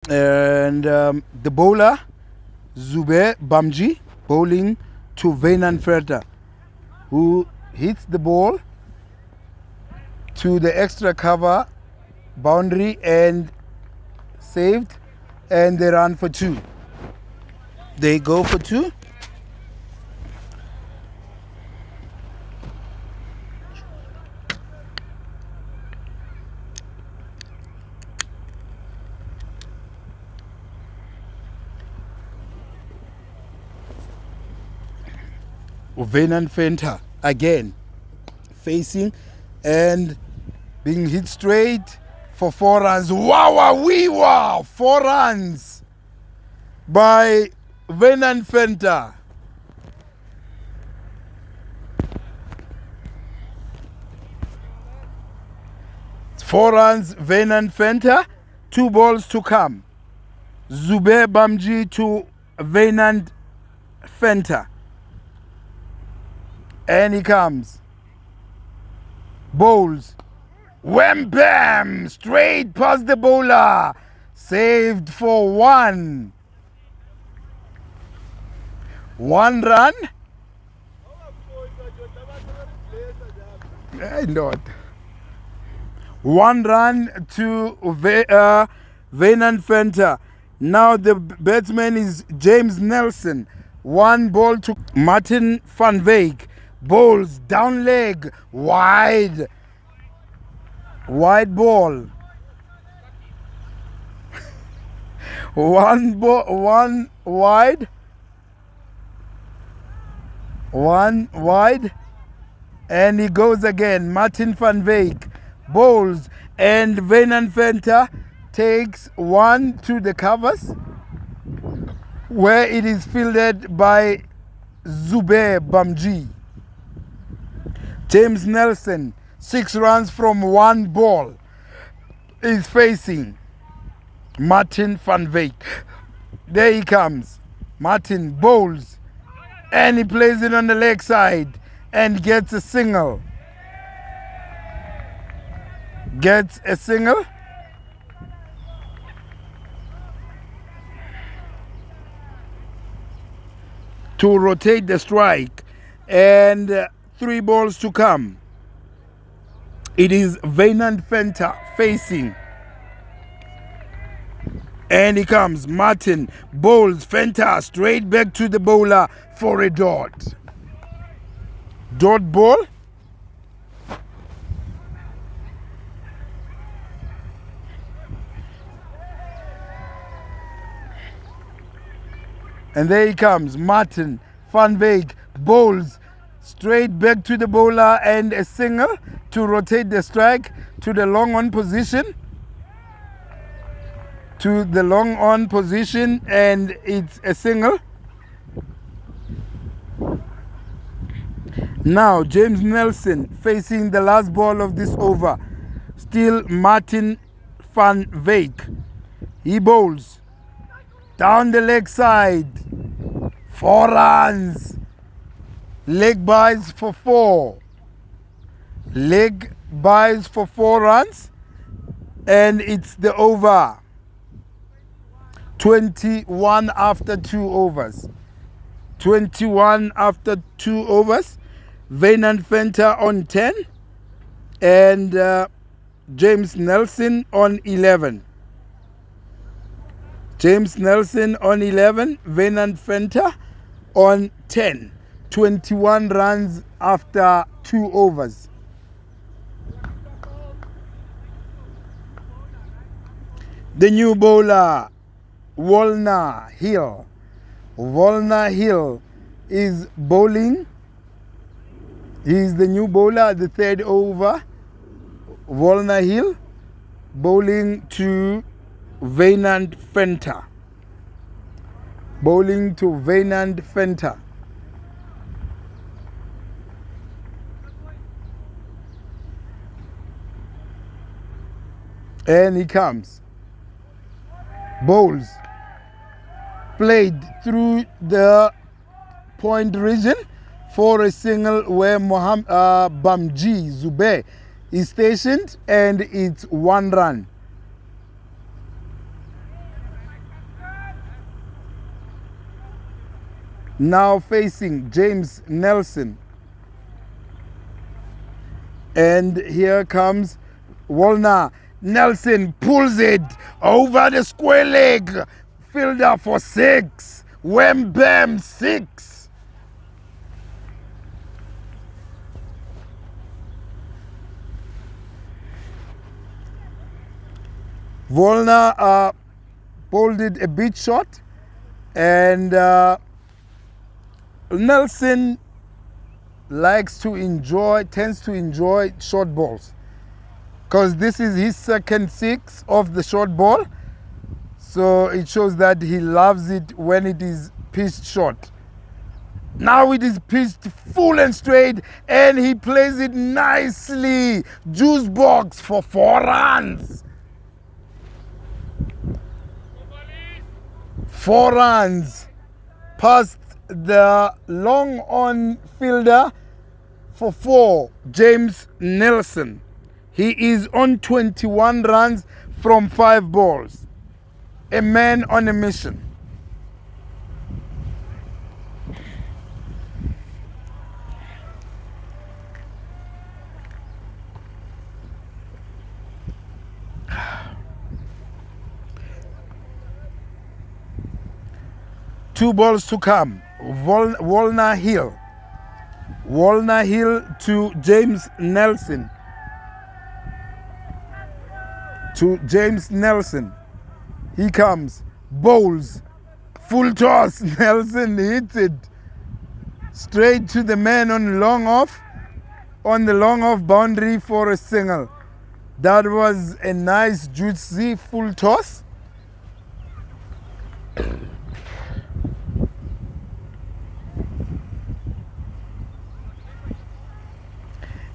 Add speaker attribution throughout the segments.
Speaker 1: And the bowler, Zube Bamji, bowling to Venan Ferta, who hits the ball to the extra cover boundary and saved, and they run for two. They go for two. Venan Fenter again facing and being hit straight for 4 runs. Wow, 4 runs by Venan Fenter. It's 4 runs, Venan Fenter, 2 balls to come. Zube Bamji to Venan Fenter. And he comes. Bowls. Wham bam! Straight past the bowler. Saved for 1. 1 run. Not. 1 run to Venan Fenter. Now the batsman is James Nelson. 1 ball to Martin van Wyk. Bowls down leg, wide ball. One wide, and he goes again. Martin van Wyk bowls, and Venan Fenter takes 1 to the covers, where it is fielded by Zube Bamji. James Nelson, 6 runs from 1 ball, is facing Martin van Wyk. There he comes. Martin bowls, and he plays it on the leg side and gets a single. To rotate the strike, and 3 balls to come. It is Venan Fenter facing. And he comes. Martin bowls. Fenter straight back to the bowler for a dot. Dot ball. And there he comes. Martin van Wyk bowls straight back to the bowler and a single to rotate the strike to the long on position. And it's a single. Now James Nelson facing the last ball of this over. Still Martin van Wyk. He bowls down the leg side. 4 runs. Leg buys for 4. Leg buys for 4 runs. And it's the over. 21 after 2 overs. 21 after 2 overs. Venan Fenter on 10. And James Nelson on 11. James Nelson on 11. Venan Fenter on 10. 21 runs after 2 overs. The new bowler, Walner Hill. Walner Hill is bowling. He is the new bowler, the 3rd over. Walner Hill bowling to Venan Fenter. Bowling to Venan Fenter. And he comes. Bowls. Played through the point region for a single where Bamji Zube is stationed, and it's 1 run. now facing James Nelson. And here comes Walner. Nelson pulls it over the square leg. Fielder for 6. Wham bam, 6. Walner bowled it a bit short, and Nelson tends to enjoy short balls, because this is his second 6 of the short ball, so it shows that he loves it when it is pitched short. Now it is pitched full and straight, and he plays it nicely. Juice box for 4 runs. 4 runs past the long on fielder for 4, James Nelson. He is on 21 runs from 5 balls. A man on a mission. Two balls to come. Walner Hill. Walner Hill to James Nelson. To James Nelson. He comes. Bowls. Full toss. Nelson hits it straight to the man on long off. On the long off boundary for a single. That was a nice juicy full toss.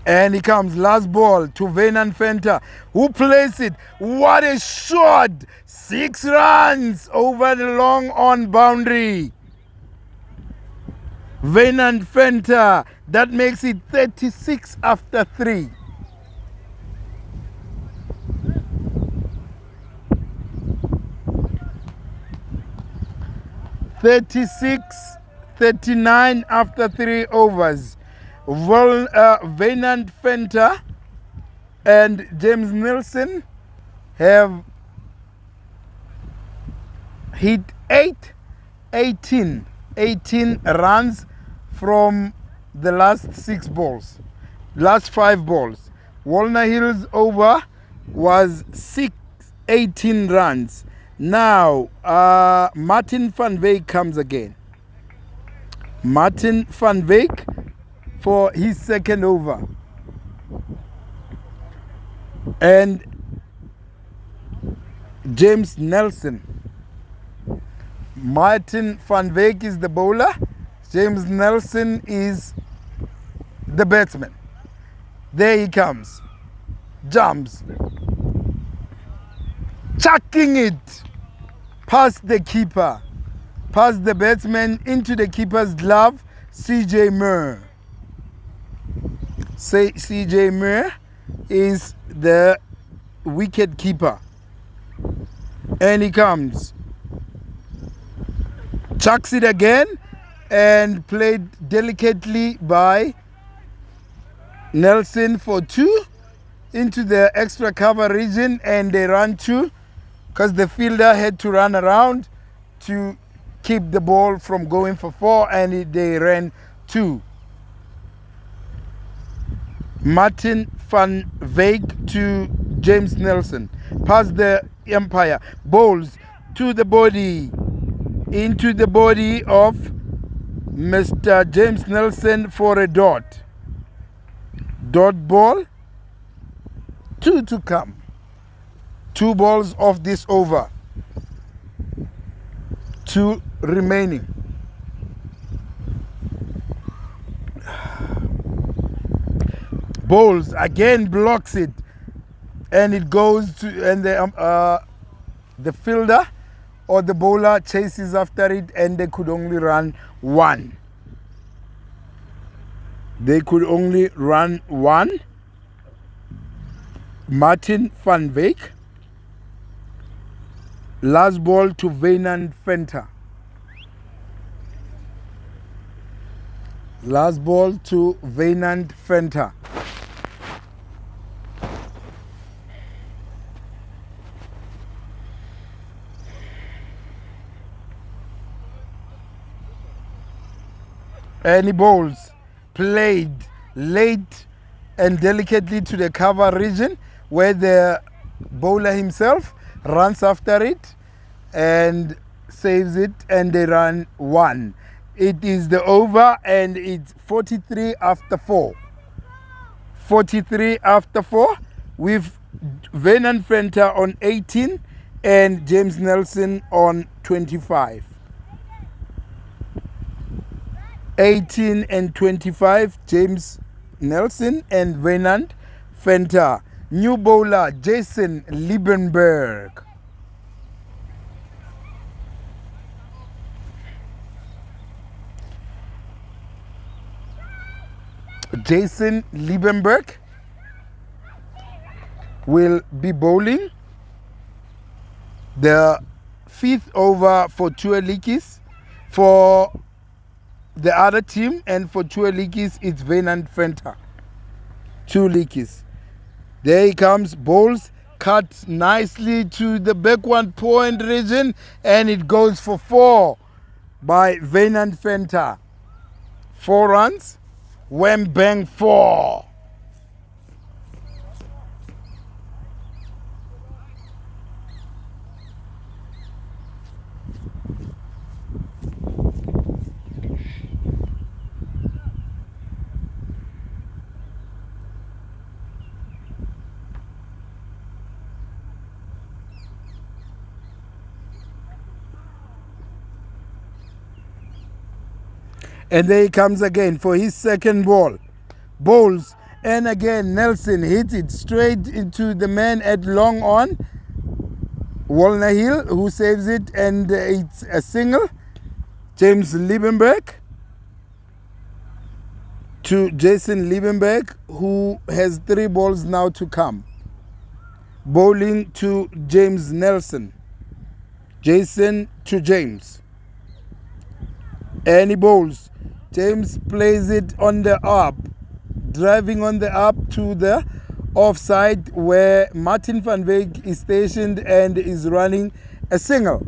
Speaker 1: And he comes, last ball to Venan Fenter, who plays it. What a shot! 6 runs over the long on boundary. Venan Fenter, that makes it 36 after 3. $36-39 after 3 overs. Venan Fenter and James Nelson have hit 18 runs from the last 6 balls, last 5 balls. Walner Hill's over was 18 runs. Now Martin van Wyk comes again. Martin van Wyk for his second over. And James Nelson. Martin van Wyk is the bowler. James Nelson is the batsman. There he comes. Jumps. Chucking it past the keeper. Past the batsman into the keeper's glove, CJ Moore. CJ Moore is the wicket keeper. And he comes. Chucks it again and played delicately by Nelson for 2 into the extra cover region, and they run 2 because the fielder had to run around to keep the ball from going for 4, and they ran 2. Martin van Wyk to James Nelson. Past the umpire. Bowls to the body. Into the body of Mr. James Nelson for a dot. Dot ball. 2 to come. 2 balls of this over. 2 remaining. Bowls again, blocks it, and it goes to, and the fielder or the bowler chases after it, and they could only run 1. They could only run 1. Martin van Wyk. Last ball to Venan Fenter. Last ball to Wynand Venter. Any balls played late and delicately to the cover region where the bowler himself runs after it and saves it, and they run 1. It is the over, and it's 43 after 4. 43 after 4 with Wynand Venter on 18 and James Nelson on 25. 18 and 25, James Nelson and Wynand Venter. New bowler, Jason Liebenberg. Jason Liebenberg will be bowling the 5th over for Liedjies for the other team, and for Liedjies it's Wynand Venter. 2 Liedjies. There he comes, bowls, cut nicely to the backward point region, and it goes for 4 by Wynand Venter. 4 runs, wham bang 4. And there he comes again for his second ball. Bowls, and again Nelson hits it straight into the man at long on, Walner Hill, who saves it, and it's a single. James Liebenberg to Jason Liebenberg, who has 3 balls now to come. Bowling to James Nelson. Jason to James. And he bowls. James plays it on the up, driving on the up to the offside where Martin van Wyk is stationed and is running a single.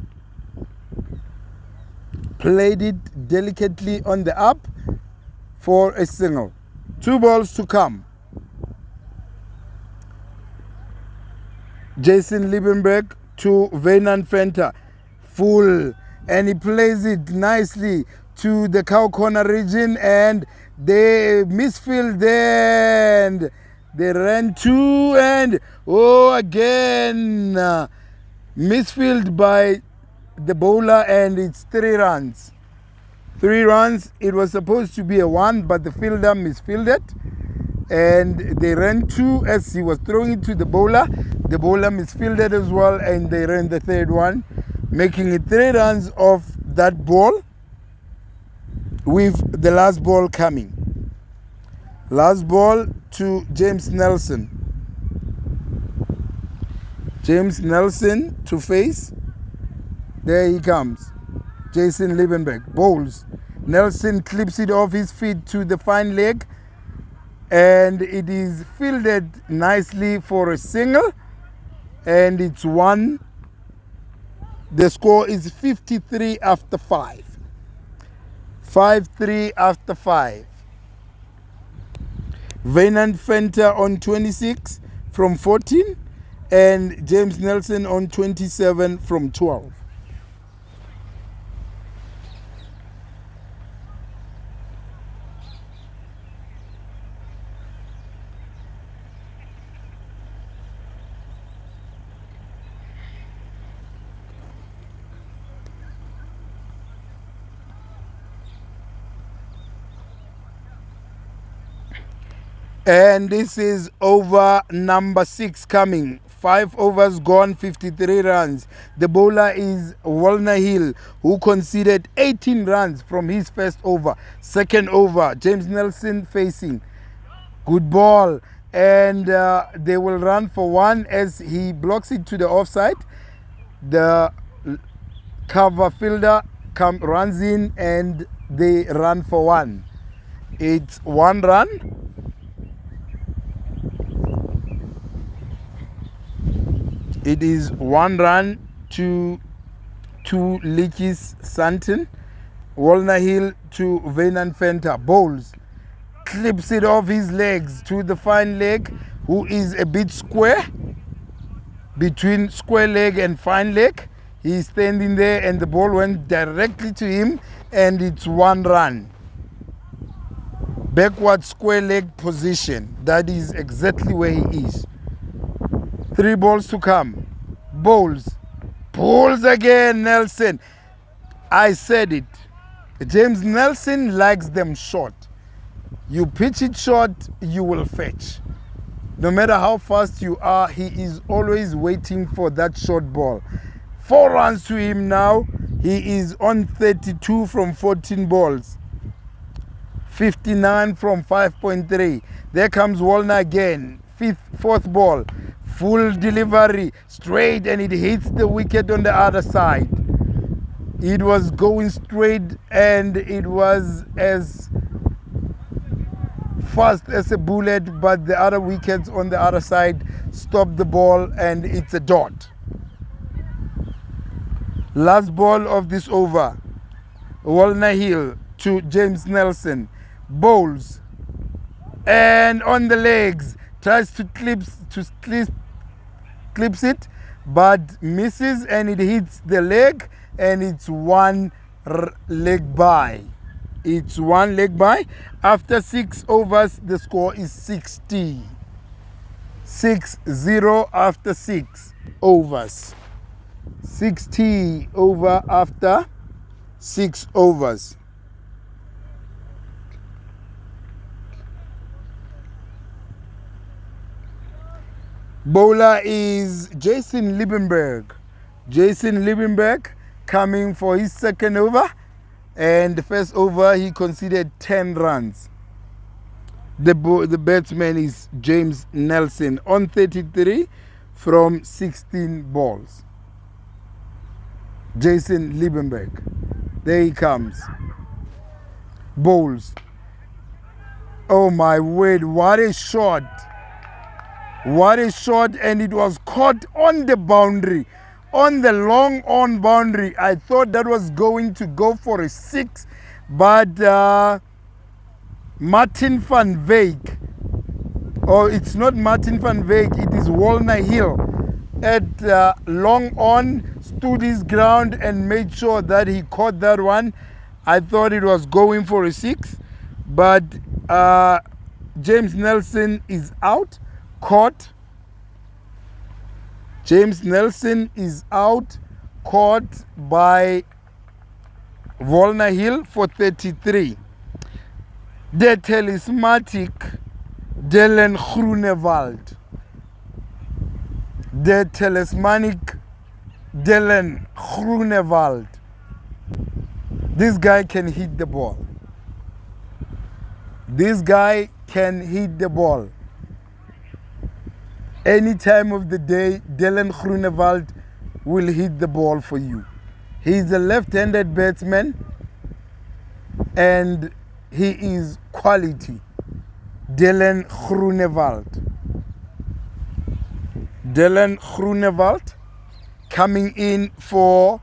Speaker 1: Played it delicately on the up for a single. 2 balls to come. Jason Liebenberg to Wynand Venter. Full, and he plays it nicely to the cow corner region, and they misfield there, and they ran 2, and again misfield by the bowler, and it's 3 runs. 3 runs. It was supposed to be a 1, but the fielder misfielded, and they ran 2 as he was throwing it to the bowler. The bowler misfielded as well, and they ran the 3rd one, making it 3 runs off that ball, with the last ball coming. Last ball to James Nelson. James Nelson to face. There he comes. Jason Liebenberg bowls. Nelson clips it off his feet to the fine leg, and it is fielded nicely for a single, and it's 1. The score is 53 after 5. 5-3 after 5. Wynand Venter on 26 from 14, and James Nelson on 27 from 12. And this is over number 6 coming. 5 overs gone, 53 runs. The bowler is Walner Hill, who conceded 18 runs from his first over. Second over, James Nelson facing. Good ball. And they will run for 1 as he blocks it to the offside. The cover fielder runs in, and they run for 1. It's 1 run. It is 1 run to Liedjies Sandton. Walner Hill to Venan Fenter. Bowls. Clips it off his legs to the fine leg, who is a bit square. Between square leg and fine leg. He's standing there and the ball went directly to him, and it's 1 run. Backward square leg position. That is exactly where he is. 3 balls to come. Bowls. Pulls again, Nelson. I said it. James Nelson likes them short. You pitch it short, you will fetch. No matter how fast you are, he is always waiting for that short ball. 4 runs to him now. He is on 32 from 14 balls. 59 from 5.3. There comes Walner again. 4th ball. Full delivery. Straight, and it hits the wicket on the other side. It was going straight, and it was as fast as a bullet, but the other wickets on the other side stopped the ball, and it's a dot. Last ball of this over. Walner Hill to James Nelson. Bowls. And on the legs. Tries to clips it, but misses, and it hits the leg, and it's 1 leg by. It's 1 leg by. After 6 overs, the score is 60. 6-0 after 6 overs. 60 over after 6 overs. Bowler is Jason Liebenberg. Jason Liebenberg coming for his 2nd over. And the 1st over, he conceded 10 runs. The batsman is James Nelson on 33 from 16 balls. Jason Liebenberg. There he comes. Bowls. Oh my word, what a shot. What a shot, and it was caught on the boundary. On the long on boundary. I thought that was going to go for a 6, but Martin van Wyk, it's not Martin van Wyk, it is Walner Hill, at long on, stood his ground and made sure that he caught that one. I thought it was going for a 6, but James Nelson is out, caught. James Nelson is out, caught by Walner Hill for 33. The talismanic Dylan Groenewald. The talismanic Dylan Groenewald. This guy can hit the ball. This guy can hit the ball. Any time of the day, Dylan Groenewald will hit the ball for you. He's a left-handed batsman, and he is quality. Dylan Groenewald. Dylan Groenewald coming in for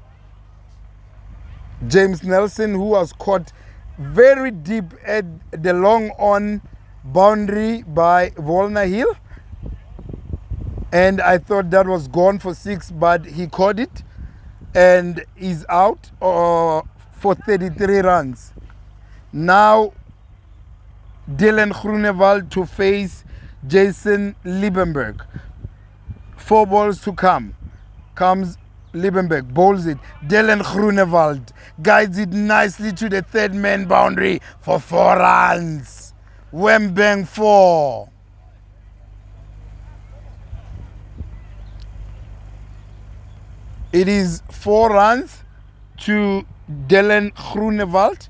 Speaker 1: James Nelson, who was caught very deep at the long on boundary by Walner Hill. And I thought that was gone for 6, but he caught it and is out for 33 runs. Now, Dylan Groenewald to face Jason Liebenberg. 4 balls to come. Comes Liebenberg, bowls it. Dylan Groenewald guides it nicely to the 3rd man boundary for 4 runs. Wham bang 4. It is 4 runs to Dylan Groenewald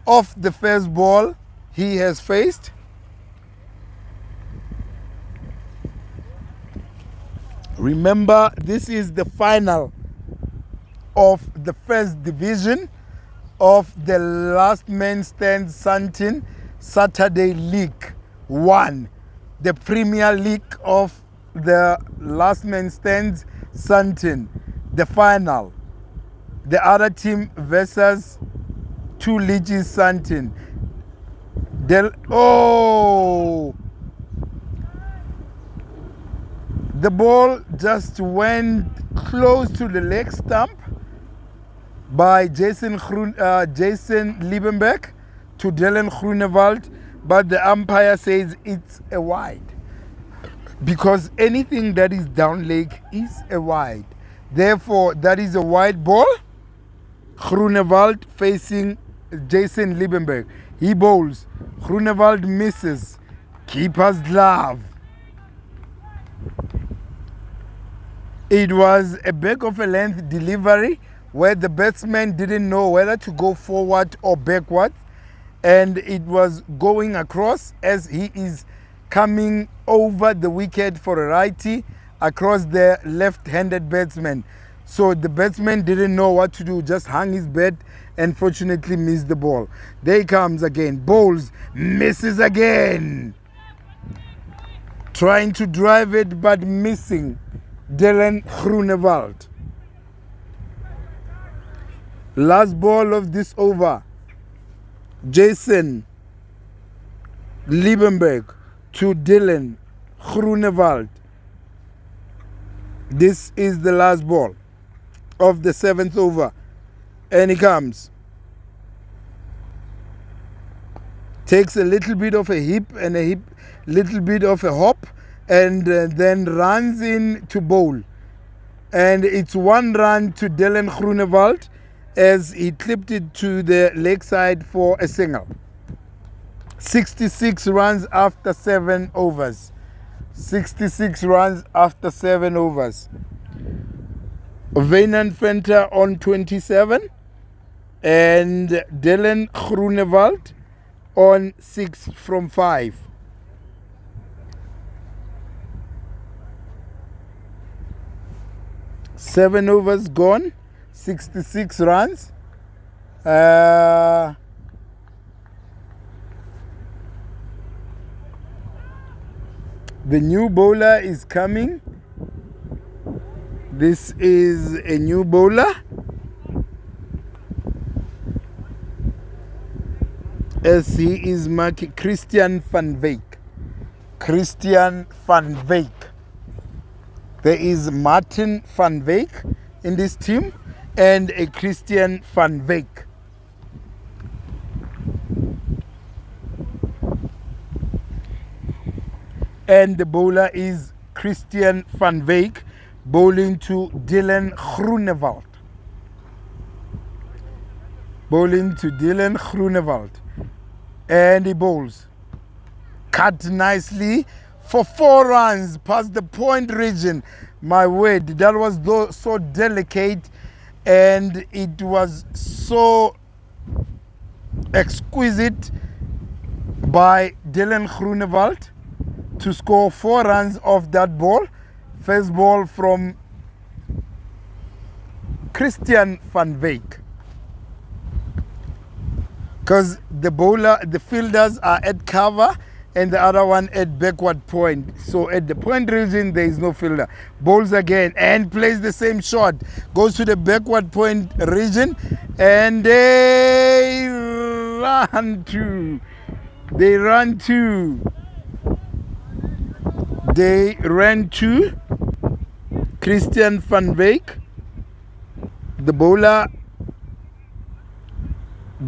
Speaker 1: off the first ball he has faced. Remember, this is the final of the 1st division of the last man stand Sandton Saturday League 1, the Premier League of the last man stands Sandton, the final. The other team versus 2 Liedjies Sandton. The ball just went close to the leg stump by Jason Liebenberg to Dylan Groenewald, but the umpire says it's a wide because anything that is down leg is a wide. Therefore, that is a wide ball. Groenewald facing Jason Liebenberg. He bowls. Groenewald misses. Keeper's glove. It was a back of a length delivery where the batsman didn't know whether to go forward or backward, and it was going across as he is coming over the wicket for a righty across the left-handed batsman. So the batsman didn't know what to do, just hung his bat and fortunately missed the ball. There he comes again, bowls, misses again. Trying to drive it but missing. Dylan Groenewald. Last ball of this over. Jason Liebenberg to Dylan Groenewald. This is the last ball of the 7th over. And he comes. Takes a little bit of a hip and a little bit of a hop, and then runs in to bowl. And it's 1 run to Dylan Groenewald as he clipped it to the leg side for a single. 66 runs after 7 overs. 66 runs after 7 overs. Wynand Venter on 27 and Dylan Groenewald on 6 from 5. Seven overs gone, 66 runs. The new bowler is coming. This is a new bowler. As he is marking Christian van Wyk. Christian van Wyk. There is Martin van Wyk in this team and a Christian van Wyk. And the bowler is Christian van Wyk bowling to Dylan Groenewald. Bowling to Dylan Groenewald. And he bowls. Cut nicely for 4 runs past the point region. My word, that was so delicate and it was so exquisite by Dylan Groenewald to score 4 runs off that ball. First ball from Christian van Wyk. Because the fielders are at cover and the other one at backward point. So at the point region, there is no fielder. Bowls again and plays the same shot. Goes to the backward point region and they run to. They ran to Christian van Wyk. The bowler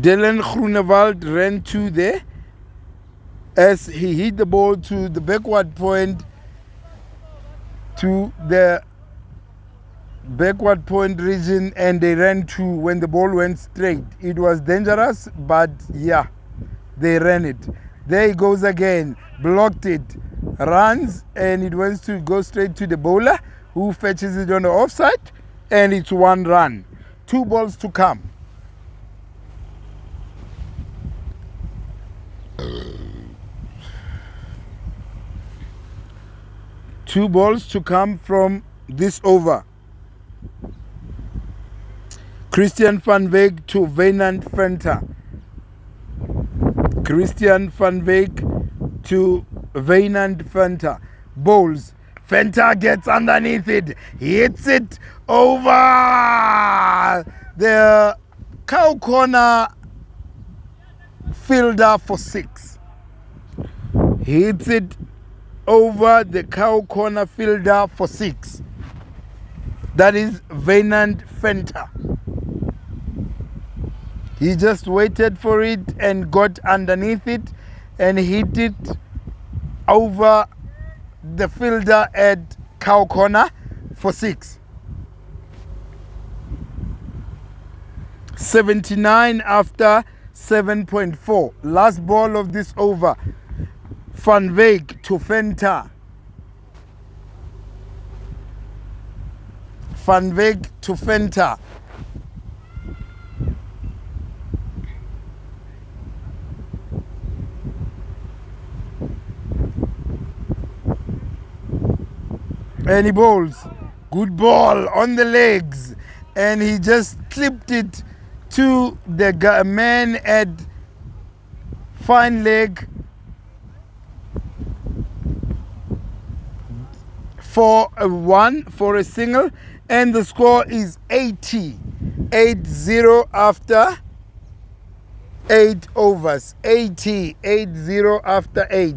Speaker 1: Dylan Groenewald ran to there as he hit the ball to the backward point, to the backward point region, and they ran to when the ball went straight. It was dangerous, but yeah, they ran it. There he goes again, blocked it, runs, and it wants to go straight to the bowler who fetches it on the offside, and it's 1 run. 2 balls to come. Two balls to come from this over. Christian van Wyk to Wynand Venter. Christian van Wyk to Wynand Venter. Bowls. Venter gets underneath it. Hits it over the cow corner fielder for 6. Hits it over the cow corner fielder for 6. That is Wynand Venter. He just waited for it and got underneath it and hit it over the fielder at cow corner for 6. 79 after 7.4. Last ball of this over. Van Wyk to Venter. Van Wyk to Venter. And he bowls. Good ball on the legs. And he just clipped it to the man at fine leg for a 1 for a single. And the score is 80. 8-0 after 8 overs. 80. 8-0 after 8.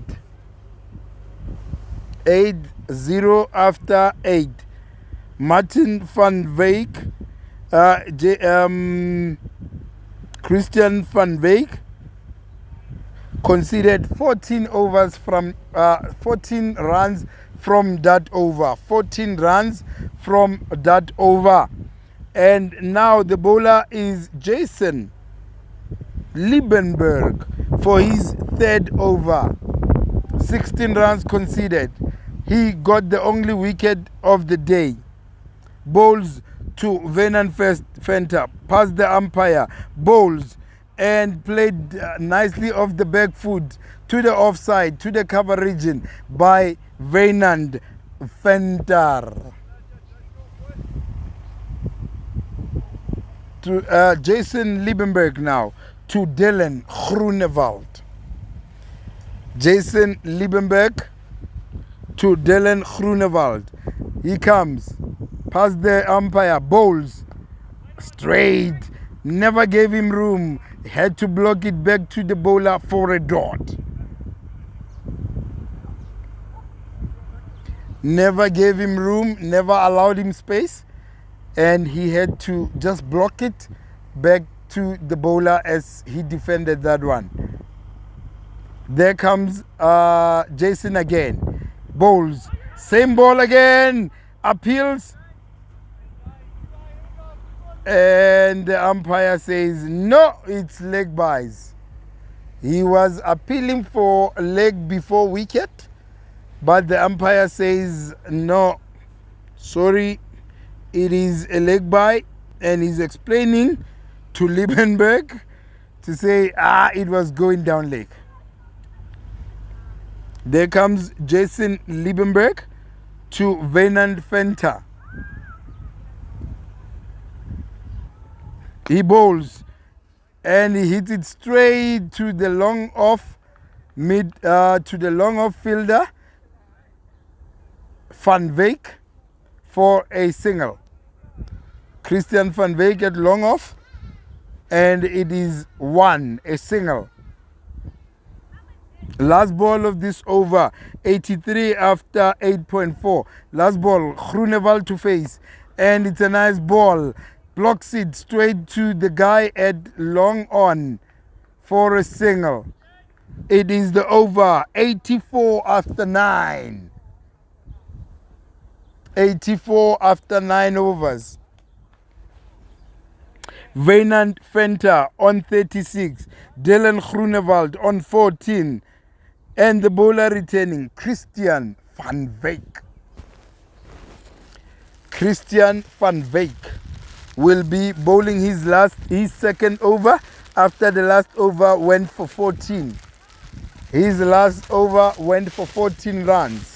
Speaker 1: 8-0 after 8. Martin van Wyk, Christian van Wyk conceded 14 overs from 14 runs from that over. 14 runs from that over. And now the bowler is Jason Liebenberg for his 3rd over. 16 runs conceded. He got the only wicket of the day. Bowls to Wynand Venter, past the umpire. Bowls and played nicely off the back foot to the offside, to the cover region by Wynand Venter. To Jason Liebenberg now to Dylan Groenewald. Jason Liebenberg to Dylan Groenewald. He comes past the umpire, bowls straight, never gave him room, had to block it back to the bowler for a dot. Never gave him room, never allowed him space, and he had to just block it back to the bowler as he defended that one. There comes Jason again. Bowls. Same ball again. Appeals. And the umpire says, no, it's leg byes. He was appealing for a leg before wicket, but the umpire says, no, sorry, it is a leg bye. And he's explaining to Liebenberg to say, it was going down leg. There comes Jason Liebenberg to Wynand Venter. He bowls and he hits it straight to the long off fielder Van Wyk for a single. Christian van Wyk at long off, and it is 1, a single. Last ball of this over, 83 after 8.4. Last ball, Groenewald to face, and it's a nice ball. Blocks it straight to the guy at long on for a single. It is the over, 84 after 9. 84 after 9 overs. Wynand Venter on 36. Dylan Groenewald on 14. And the bowler returning, Christian van Wyk. Christian van Wyk will be bowling his second over after the last over went for 14. His last over went for 14 runs.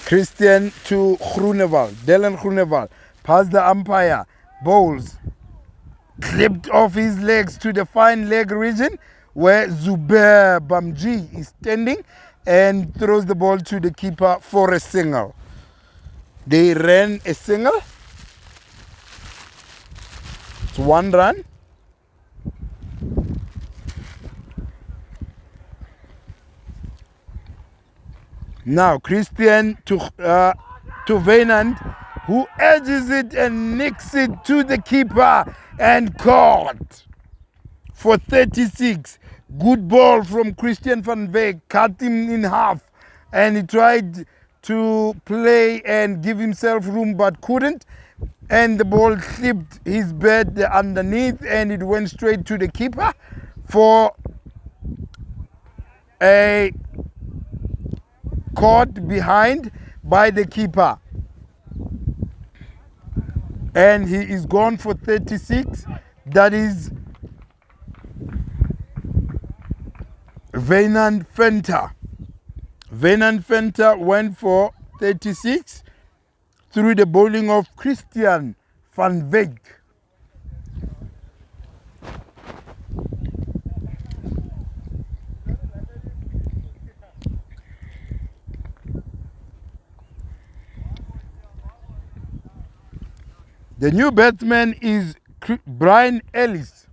Speaker 1: Christian to Groenewald. Dylan Groenewald. Past the umpire. Bowls. Clipped off his legs to the fine leg region where Zubair Bamji is standing and throws the ball to the keeper for a single. They ran a single. It's 1 run. Now Christian to Wynand, who edges it and nicks it to the keeper and caught for 36. Good ball from Christian van Wyk, cut him in half, and he tried to play and give himself room but couldn't, and the ball slipped his bed underneath and it went straight to the keeper for a caught behind by the keeper, and he is gone for 36. That is Wynand Venter. Wynand Venter went for 36 through the bowling of Christian van Wyk. The new batsman is Brian Ellis.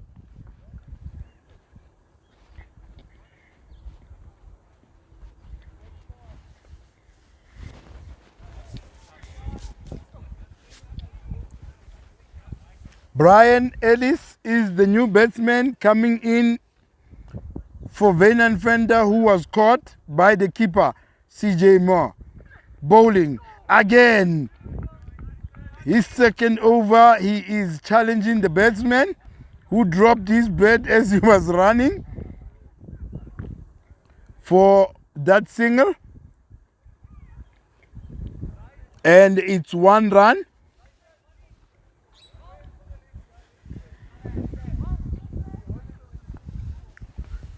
Speaker 1: Brian Ellis is the new batsman coming in for Wynand Venter, who was caught by the keeper, CJ Moore. Bowling again. His second over, he is challenging the batsman who dropped his bat as he was running for that single. And it's 1 run.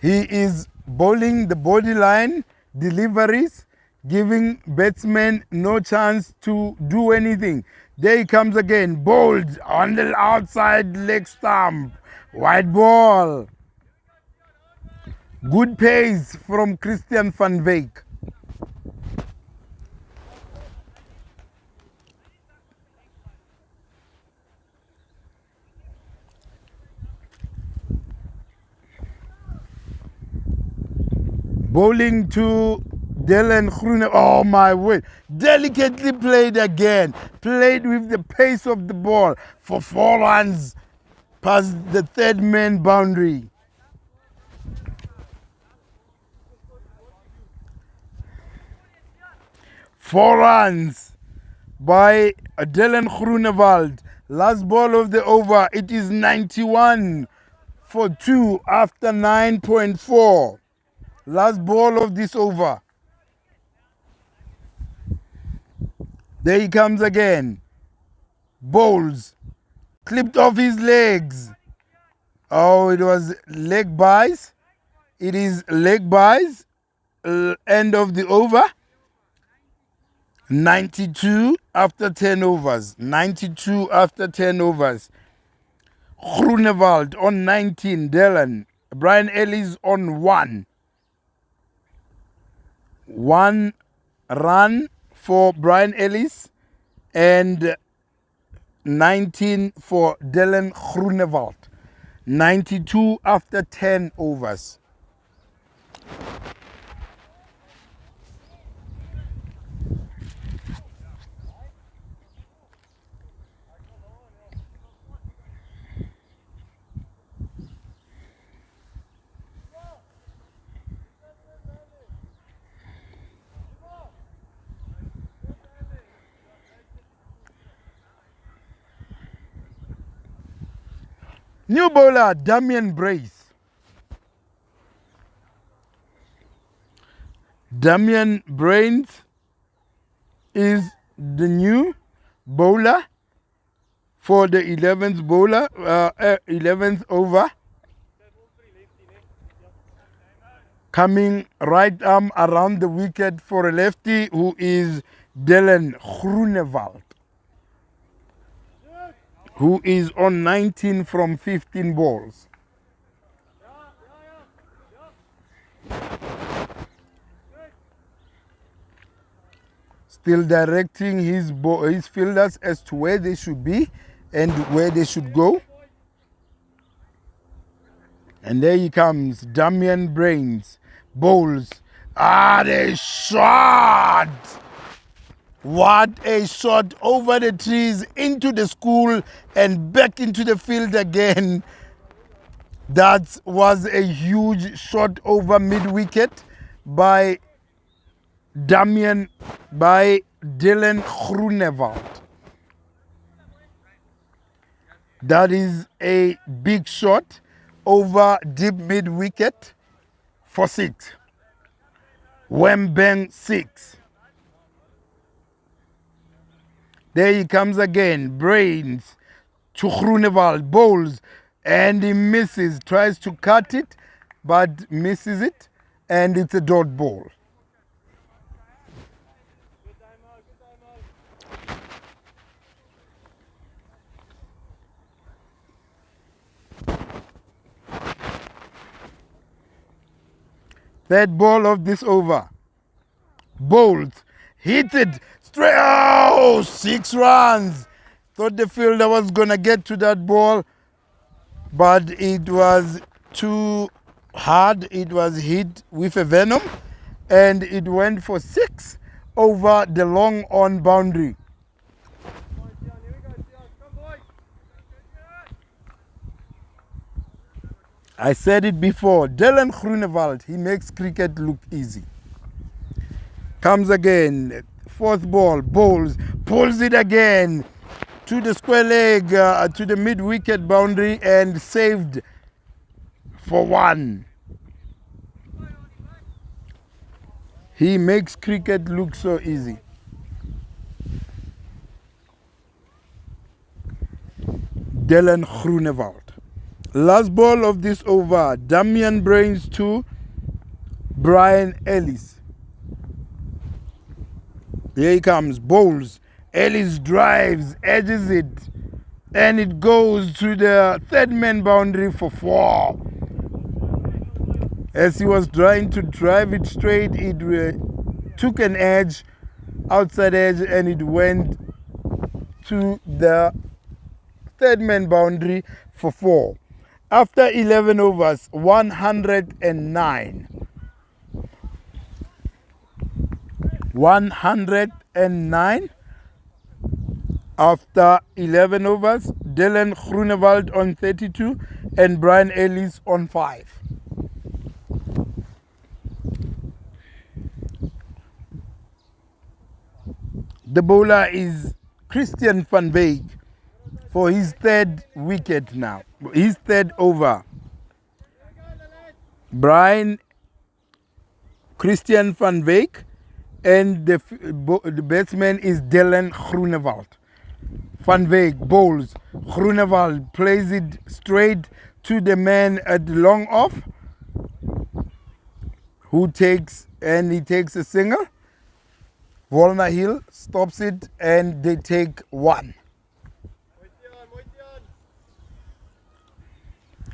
Speaker 1: He is bowling the body line deliveries, giving batsmen no chance to do anything. There he comes again, bowled on the outside leg stump. White ball. Good pace from Christian van Wyk. Bowling to Dylan Groenewald. Oh my word. Delicately played again. Played with the pace of the ball for 4 runs past the third man boundary. Four runs by Dylan Groenewald. Last ball of the over. It is 91 for 2 after 9.4. Last ball of this over. There he comes again. Bowls. Clipped off his legs. Oh, it was leg buys. It is leg buys. End of the over. 92 after 10 overs. 92 after 10 overs. Groenewald on 19. Dylan. Brian Ellis on 1. 1 run for Brian Ellis and 19 for Dylan Groenewald. 92 after 10 overs. New bowler, Damian Brace. Damian Brace is the new bowler for the 11th bowler, 11th over. Coming right arm around the wicket for a lefty who is Dylan Groenewald, who is on 19 from 15 balls. Still directing his fielders as to where they should be and where they should go. And there he comes, Damian Brains, bowls. The shot! What a shot over the trees, into the school and back into the field again. That was a huge shot over mid-wicket by Dylan Groenewald. That is a big shot over deep mid-wicket for 6. Wham bang 6. There he comes again. Brains to Groenewald, bowls, and he misses. Tries to cut it, but misses it, and it's a dot ball. Third ball of this over. Bowls, hit it straight. Oh, 6 runs. Thought the fielder was going to get to that ball, but it was too hard. It was hit with a venom, and it went for 6 over the long on boundary. I said it before, Dylan Groenewald, he makes cricket look easy. Comes again, 4th ball, bowls, pulls it again to the square leg, to the mid-wicket boundary, and saved for 1. He makes cricket look so easy. Dylan Groenewald. Last ball of this over, Damian Brains to Brian Ellis. Here he comes, bowls. Ellis drives, edges it, and it goes to the 3rd man boundary for 4. As he was trying to drive it straight, it took an edge, outside edge, and it went to the 3rd man boundary for 4. After 11 overs, 109. 109. After 11 overs, Dylan Groenewald on 32 and Brian Ellis on 5. The bowler is Christian van Wyk for his 3rd wicket now, his 3rd over. Christian van Wyk, and the batsman is Dylan Groenewald. Van Wyk bowls, Groenewald plays it straight to the man at the long off, who takes a single. Walner Hill stops it, and they take 1.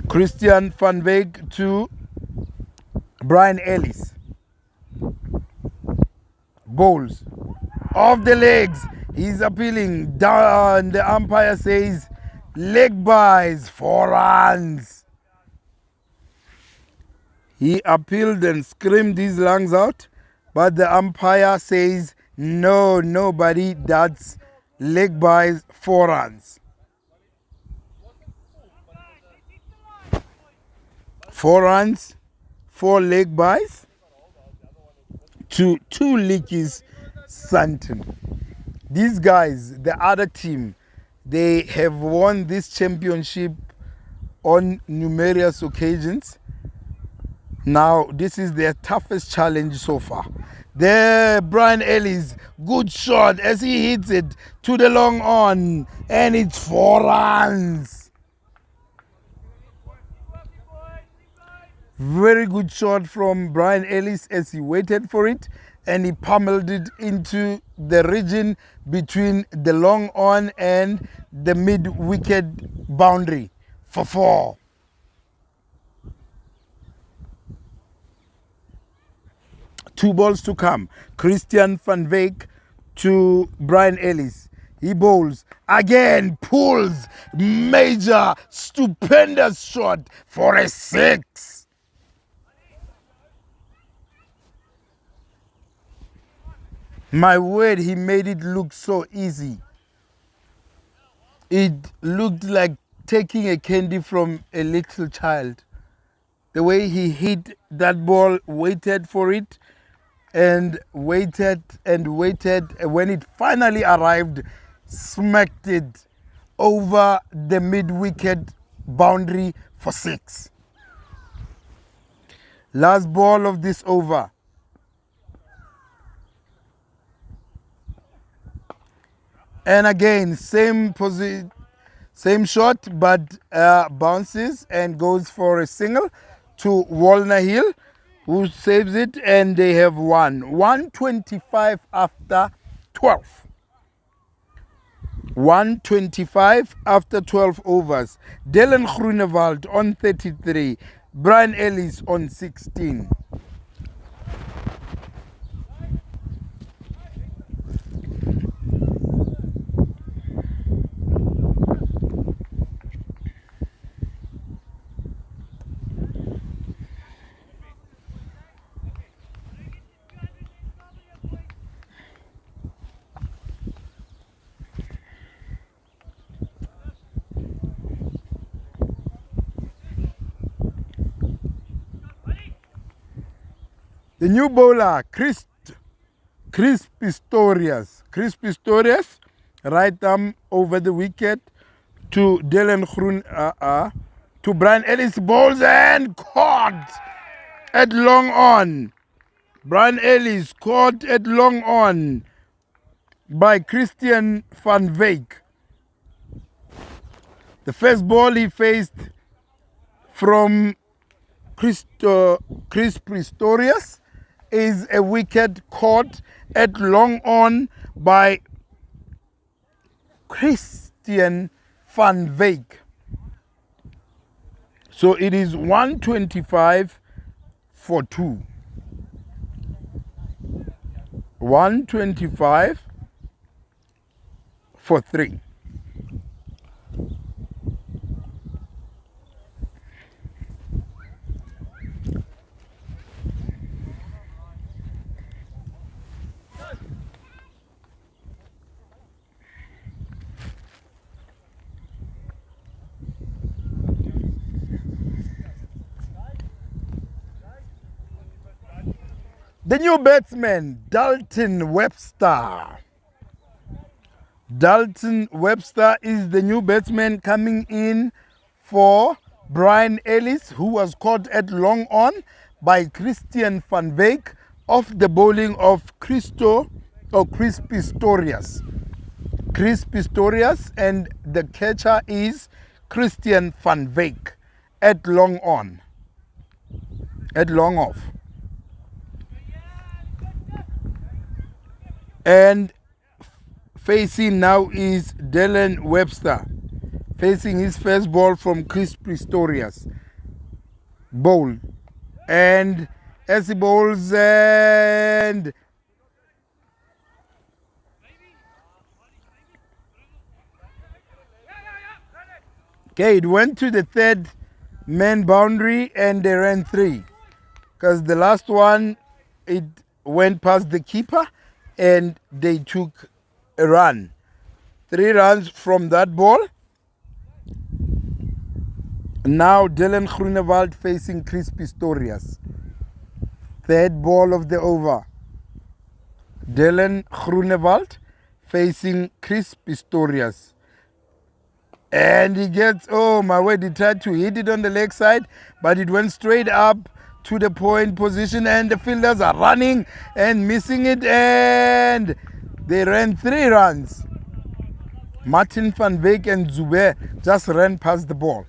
Speaker 1: Christian van Wyk to Brian Ellis. Bowls off the legs. He's appealing down. The umpire says leg byes, 4 runs. He appealed and screamed his lungs out, but the umpire says no, nobody. That's leg byes, 4 runs. 4 runs, 4 leg byes to 2 Liedjies Sandton. These guys, the other team, they have won this championship on numerous occasions. Now, this is their toughest challenge so far. There, Brian Ellis, good shot as he hits it to the long on, and it's 4 runs. Very good shot from Brian Ellis as he waited for it. and he pummeled it into the region between the long on and the mid-wicket boundary for 4. Two balls to come. Christian van Wyk to Brian Ellis. He bowls again, pulls, major, stupendous shot for a 6. My word, he made it look so easy. It looked like taking a candy from a little child. The way he hit that ball, waited for it, and waited and waited. When it finally arrived, smacked it over the mid-wicket boundary for 6. Last ball of this over. And again, same shot, but bounces and goes for a single to Walner Hill, who saves it, and they have won. 125 after 12. 125 after 12 overs. Dylan Groenewald on 33. Brian Ellis on 16. The new bowler, Chris Pistorius. Chris Pistorius, right arm over the wicket to Dylan to Brian Ellis, bowls and caught at long on. Brian Ellis caught at long on by Christian van Wyk. The first ball he faced from Chris Pistorius is a wicket caught at long on by Christian van Wyk. So it is 125 for 2. 125 for 3. The new batsman, Dalton Webster. Dalton Webster is the new batsman coming in for Brian Ellis, who was caught at long on by Christian van Wyk off the bowling of Chris Pistorius. Chris Pistorius, and the catcher is Christian van Wyk at long on, at long off. And facing now is Dylan Webster, facing his first ball from Chris Pistorius. Bowl. And as he bowls, and okay, it went to the third man boundary and they ran 3. Because the last one, it went past the keeper and they took a run. 3 runs from that ball. Now Dylan Groenewald facing Chris Pistorius. Third ball of the over. Dylan Groenewald facing Chris Pistorius. And he gets, oh my word, he tried to hit it on the leg side, but it went straight up to the point position, and the fielders are running and missing it, and they ran 3 runs. Martin van Wyk and Zubair just ran past the ball.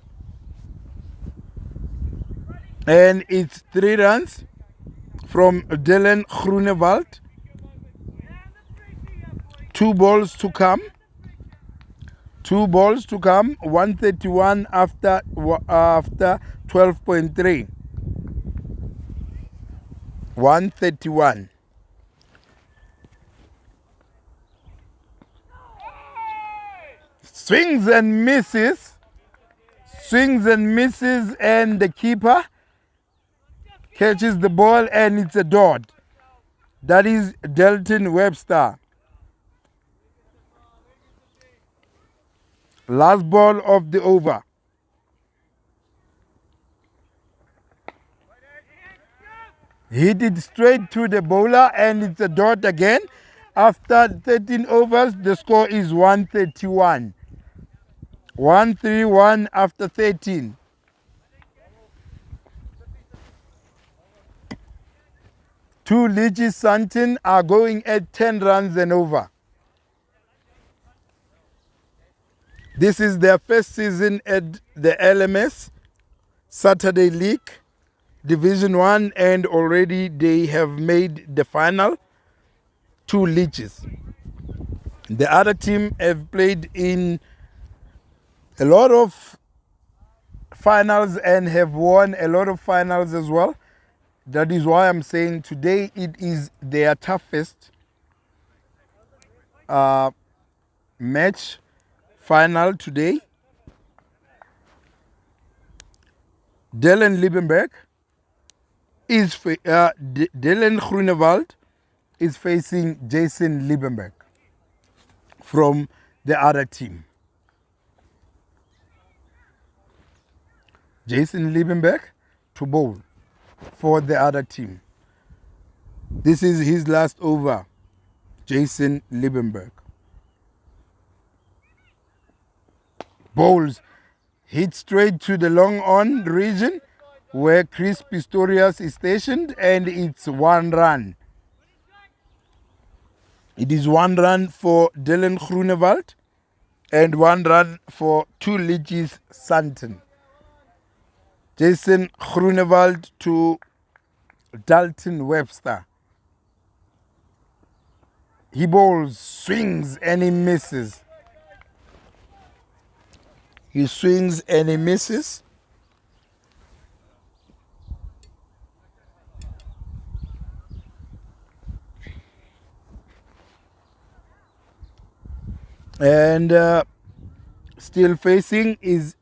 Speaker 1: And it's 3 runs from Dylan Groenewald 2 balls to come. 2 balls to come. 131 after 12.3. 131. Swings and misses. Swings and misses, and the keeper catches the ball, and it's a dot. That is Dalton Webster. Last ball of the over. Hit it straight to the bowler, and it's a dot again. After 13 overs, the score is 131. 131 after 13. Two Liedjies Sandton are going at 10 runs and over. This is their first season at the LMS Saturday League Division 1, and already they have made the final. Two Liedjies. The other team have played in a lot of finals and have won a lot of finals as well. That is why I'm saying today it is their toughest match final today. Dylan Liebenberg is Dylan Groenewald is facing Jason Liebenberg from the other team. Jason Liebenberg to bowl for the other team. This is his last over, Jason Liebenberg. Bowls hit straight to the long on region where Chris Pistorius is stationed, and it's 1 run. It is 1 run for Dylan Groenewald and 1 run for two Liedjies Sandton. Jason Groenewald to Dalton Webster. He bowls, swings, and he misses. He swings and he misses. And still facing is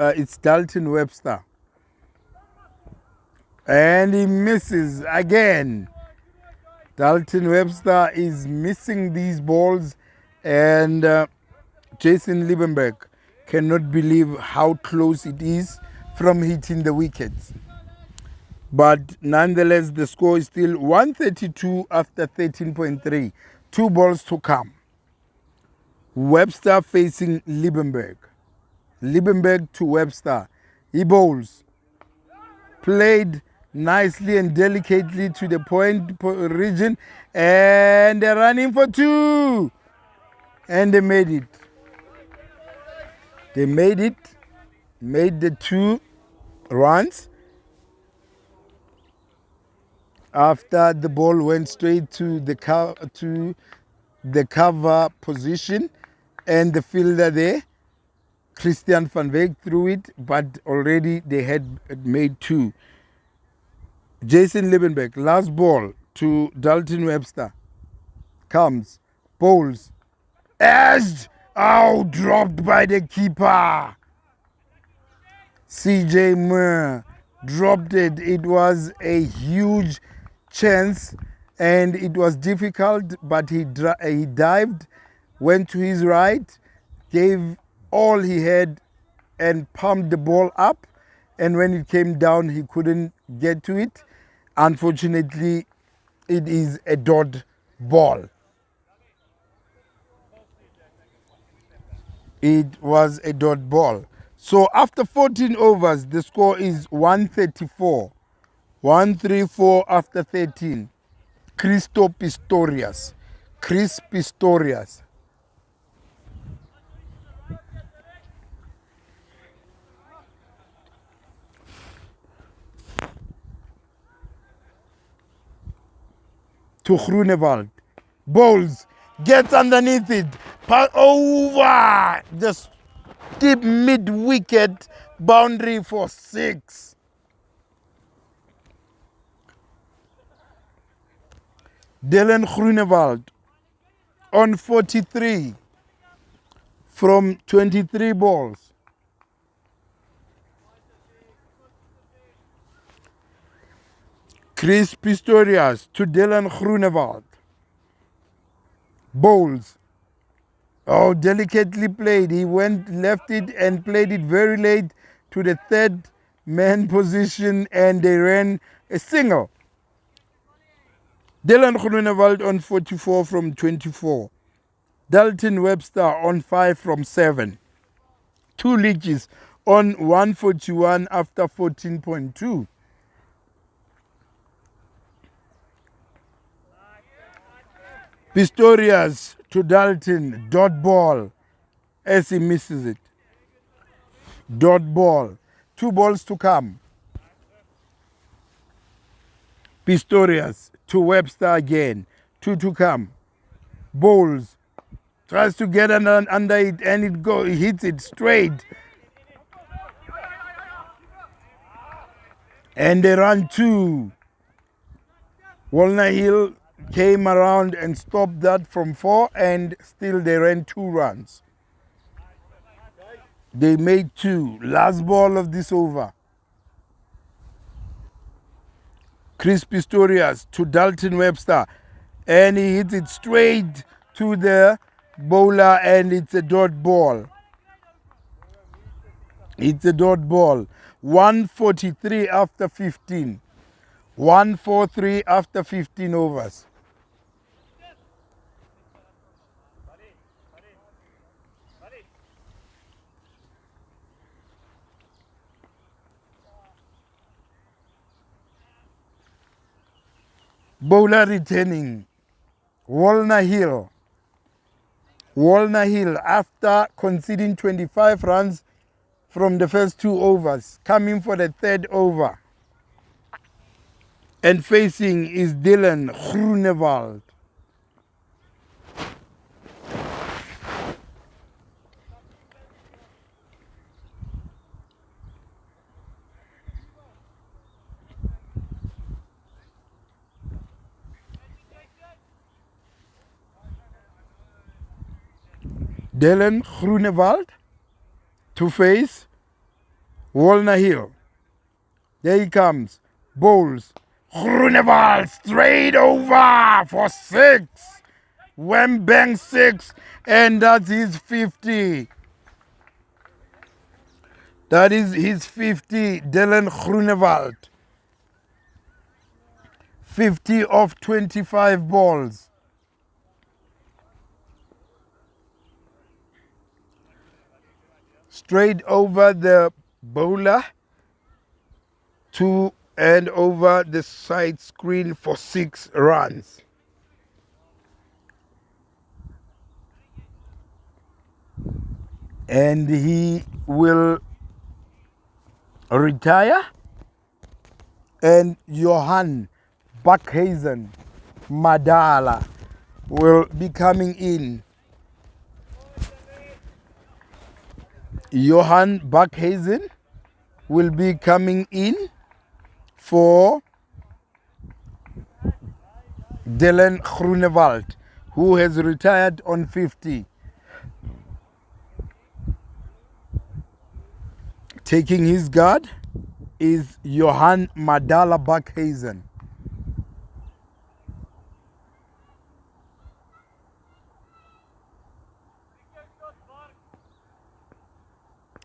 Speaker 1: it's Dalton Webster. And he misses again. Dalton Webster is missing these balls, and Jason Liebenberg cannot believe how close it is from hitting the wickets. But nonetheless, the score is still 132 after 13.3. 2 balls to come. Webster facing Liebenberg. Liebenberg to Webster. He bowls. Played nicely and delicately to the point region, and they're running for 2. And they made it. They made it. Made the 2 runs. After the ball went straight to the cover position, and the fielder there, Christian van Wyk, threw it, but already they had made 2. Jason Liebenberg, last ball to Dalton Webster. Comes, bowls, edged, dropped by the keeper. CJ Moore dropped it. It was a huge chance, and it was difficult, but he dived, went to his right, gave all he had, and pumped the ball up, and when it came down, he couldn't get to it. Unfortunately, it is a dot ball. It was a dot ball. So after 14 overs, the score is 134. 134 after 13. Chris Pistorius. To Groenewald. Bowls. Gets underneath it. Over the steep mid-wicket boundary for 6. Dylan Groenewald on 43 from 23 balls. Chris Pistorius to Dylan Groenewald. Bowls. Oh, delicately played. He left it and played it very late to the third man position, and they ran a single. Dylan Groenewald on 44 from 24. Dalton Webster on 5 from 7. 2 Liedjies on 141 after 14.2. Pistorius to Dalton, dot ball as he misses it. Dot ball. 2 balls to come. Pistorius to Webster again. 2 to come. Bowls. Tries to get under it and it hits it straight. And they run 2. Walnut Hill came around and stopped that from 4, and still they ran 2 runs. They made 2. Last ball of this over. Chris Pistorius to Dalton Webster, and he hits it straight to the bowler, and it's a dot ball. It's a dot ball. 143 after 15. 143 after 15 overs. Bowler returning. Walnut Hill. Walnut Hill, after conceding 25 runs from the first 2 overs, coming for the 3rd over. And facing is Dylan Groenewald. Dylan Groenewald to face Walnut Hill. There he comes. Bowls. Groenewald straight over for 6. Wham bang 6. And that's his 50. That is his 50. Dylan Groenewald. 50 of 25 balls. Straight over the bowler to and over the side screen for 6 runs. And he will retire, and Johan Buckhazen Madala will be coming in. Johan Buckhazen will be coming in for Dylan Groenewald, who has retired on 50. Taking his guard is Johan Madala Buckhazen.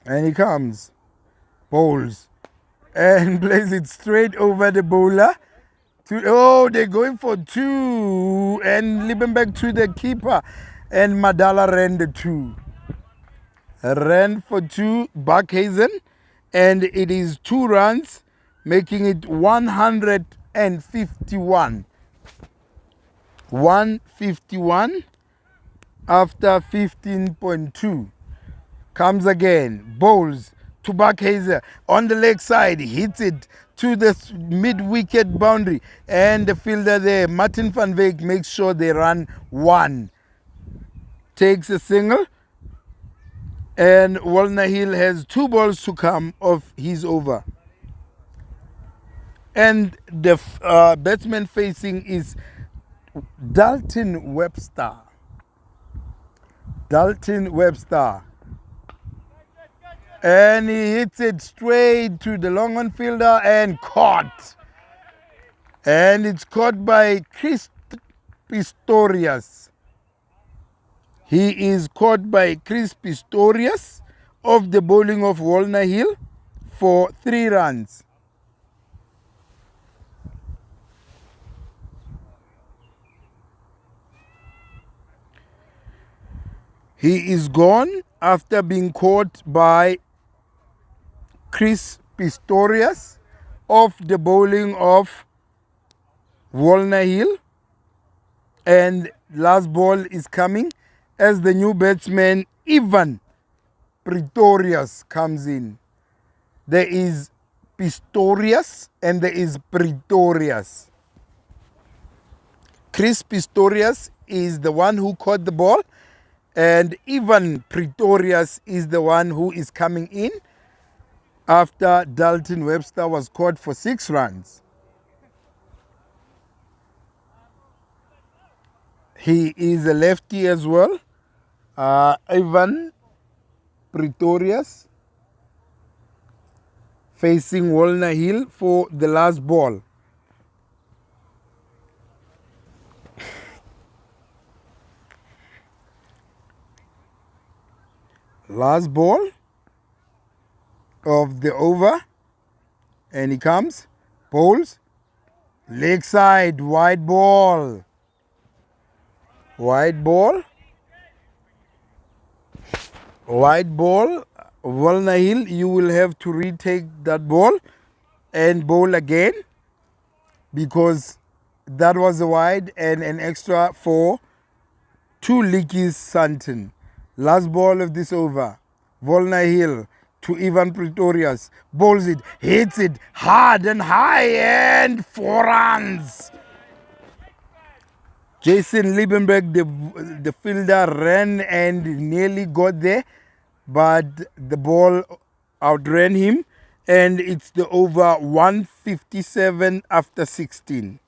Speaker 1: And he comes, bowls, and plays it straight over the bowler. They're going for 2, and Liebenberg to the keeper, and Madala ran the 2. Ran for 2, Buckhazen, and it is 2 runs, making it 151. 151 after 15.2. Comes again, bowls to Buckhazen on the leg side, hits it to the mid-wicket boundary, and the fielder there, Martin van Wyk, makes sure they run 1. takes a single, and Walner Hill has 2 balls to come off his over. And the batsman facing is Dalton Webster. Dalton Webster. And he hits it straight to the long on fielder and caught. And it's caught by Chris Pistorius. He is caught by Chris Pistorius of the bowling of Walner Hill for 3 runs. He is gone after being caught by Chris Pistorius of the bowling of Walner Hill. And last ball is coming as the new batsman Ivan Pretorius comes in. There is Pistorius and there is Pretorius. Chris Pistorius is the one who caught the ball, and Ivan Pretorius is the one who is coming in after Dalton Webster was caught for 6 runs. He is a lefty as well. Ivan Pretorius facing Walner Hill for the last ball. Last ball of the over, and he comes, bowls, leg side, wide ball. Wide ball. Wide ball. Walner Hill, you will have to retake that ball and bowl again, because that was a wide and an extra for 2 Liedjies Sandton. Last ball of this over. Walner Hill to Ivan Pretorius. Bowls it, hits it hard and high, and 4 runs. Jason Liebenberg, the fielder, ran and nearly got there, but the ball outran him, and it's the over 157 after 16.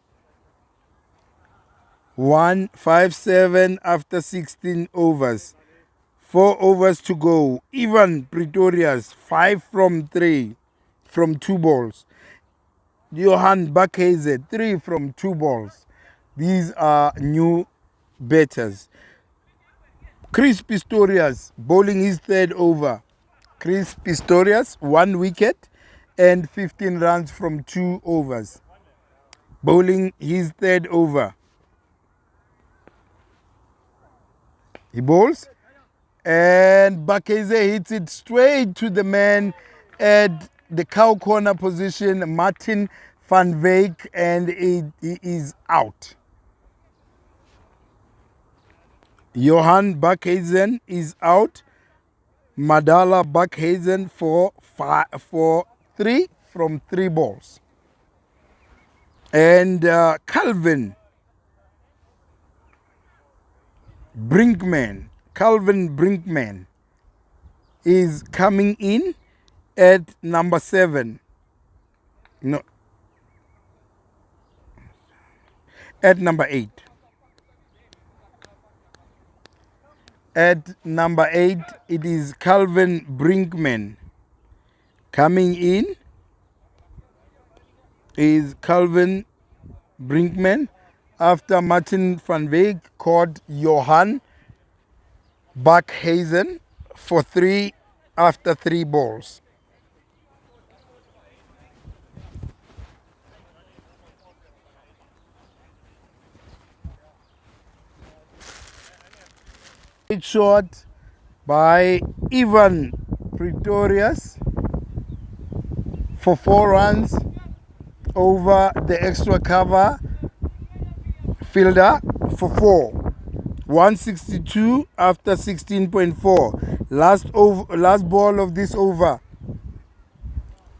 Speaker 1: 157 after 16 overs. 4 overs to go. Ivan Pretorius, 5 from 3 from 2 balls. Johan Bakheze, 3 from 2 balls. These are new batters. Chris Pistorius bowling his 3rd over. Chris Pistorius, 1 wicket and 15 runs from 2 overs. Bowling his 3rd over. He bowls, and Bakheze hits it straight to the man at the cow corner position, Martin van Wyk, and he is out. Johan Bakheze is out. Madala Bakheze for 3 from 3 balls. And Calvin Brinkman is coming in at number 7. No, at number 8. At number 8, it is Calvin Brinkman. Coming in is Calvin Brinkman after Martin van Wyk caught Johan Bakheze for 3 after 3 balls. Great shot by Ivan Pretorius for 4 runs over the extra cover fielder for 4. 162 after 16.4. Last ball of this over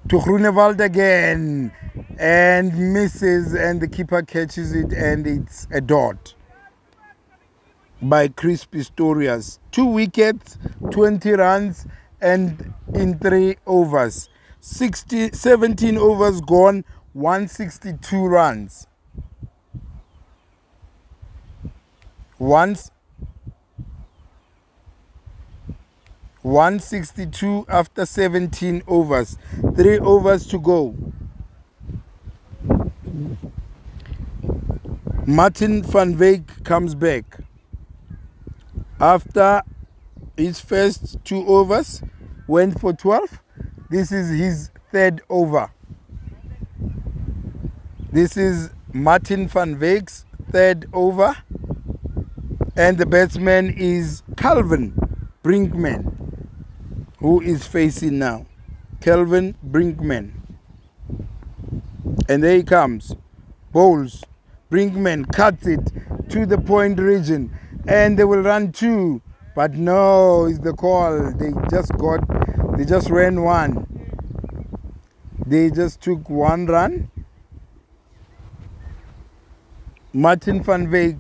Speaker 1: to Groenewald again, and misses, and the keeper catches it, and it's a dot. by Chris Pistorius. 2 wickets, 20 runs, and in 3 overs. 17 overs gone, 162 runs. 162 after 17 overs. 3 overs to go. Martin van Wyk comes back. After his first 2 overs, went for 12. This is his 3rd over. This is Martin van Wyk's 3rd over. And the batsman is Calvin Brinkman, who is facing now. Calvin Brinkman. And there he comes. Bowls. Brinkman cuts it to the point region. And they will run 2. But no, is the call. They just ran 1. They just took 1 run. Martin van Wyk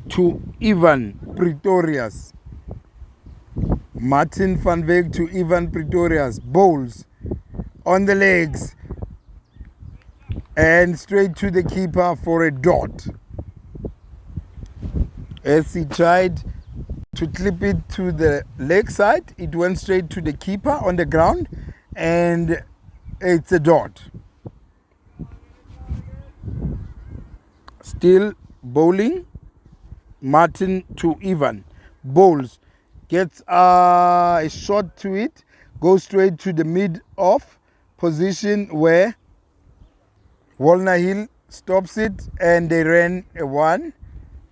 Speaker 1: to Ivan Pretorius. Martin van Wyk to Ivan Pretorius. Bowls on the legs. And straight to the keeper for a dot. As he tried to clip it to the leg side, it went straight to the keeper on the ground, and it's a dot. Still bowling. Martin to Ivan. Bowls. Gets a shot to it. Goes straight to the mid-off position where Walner Hill stops it, and they ran a 1.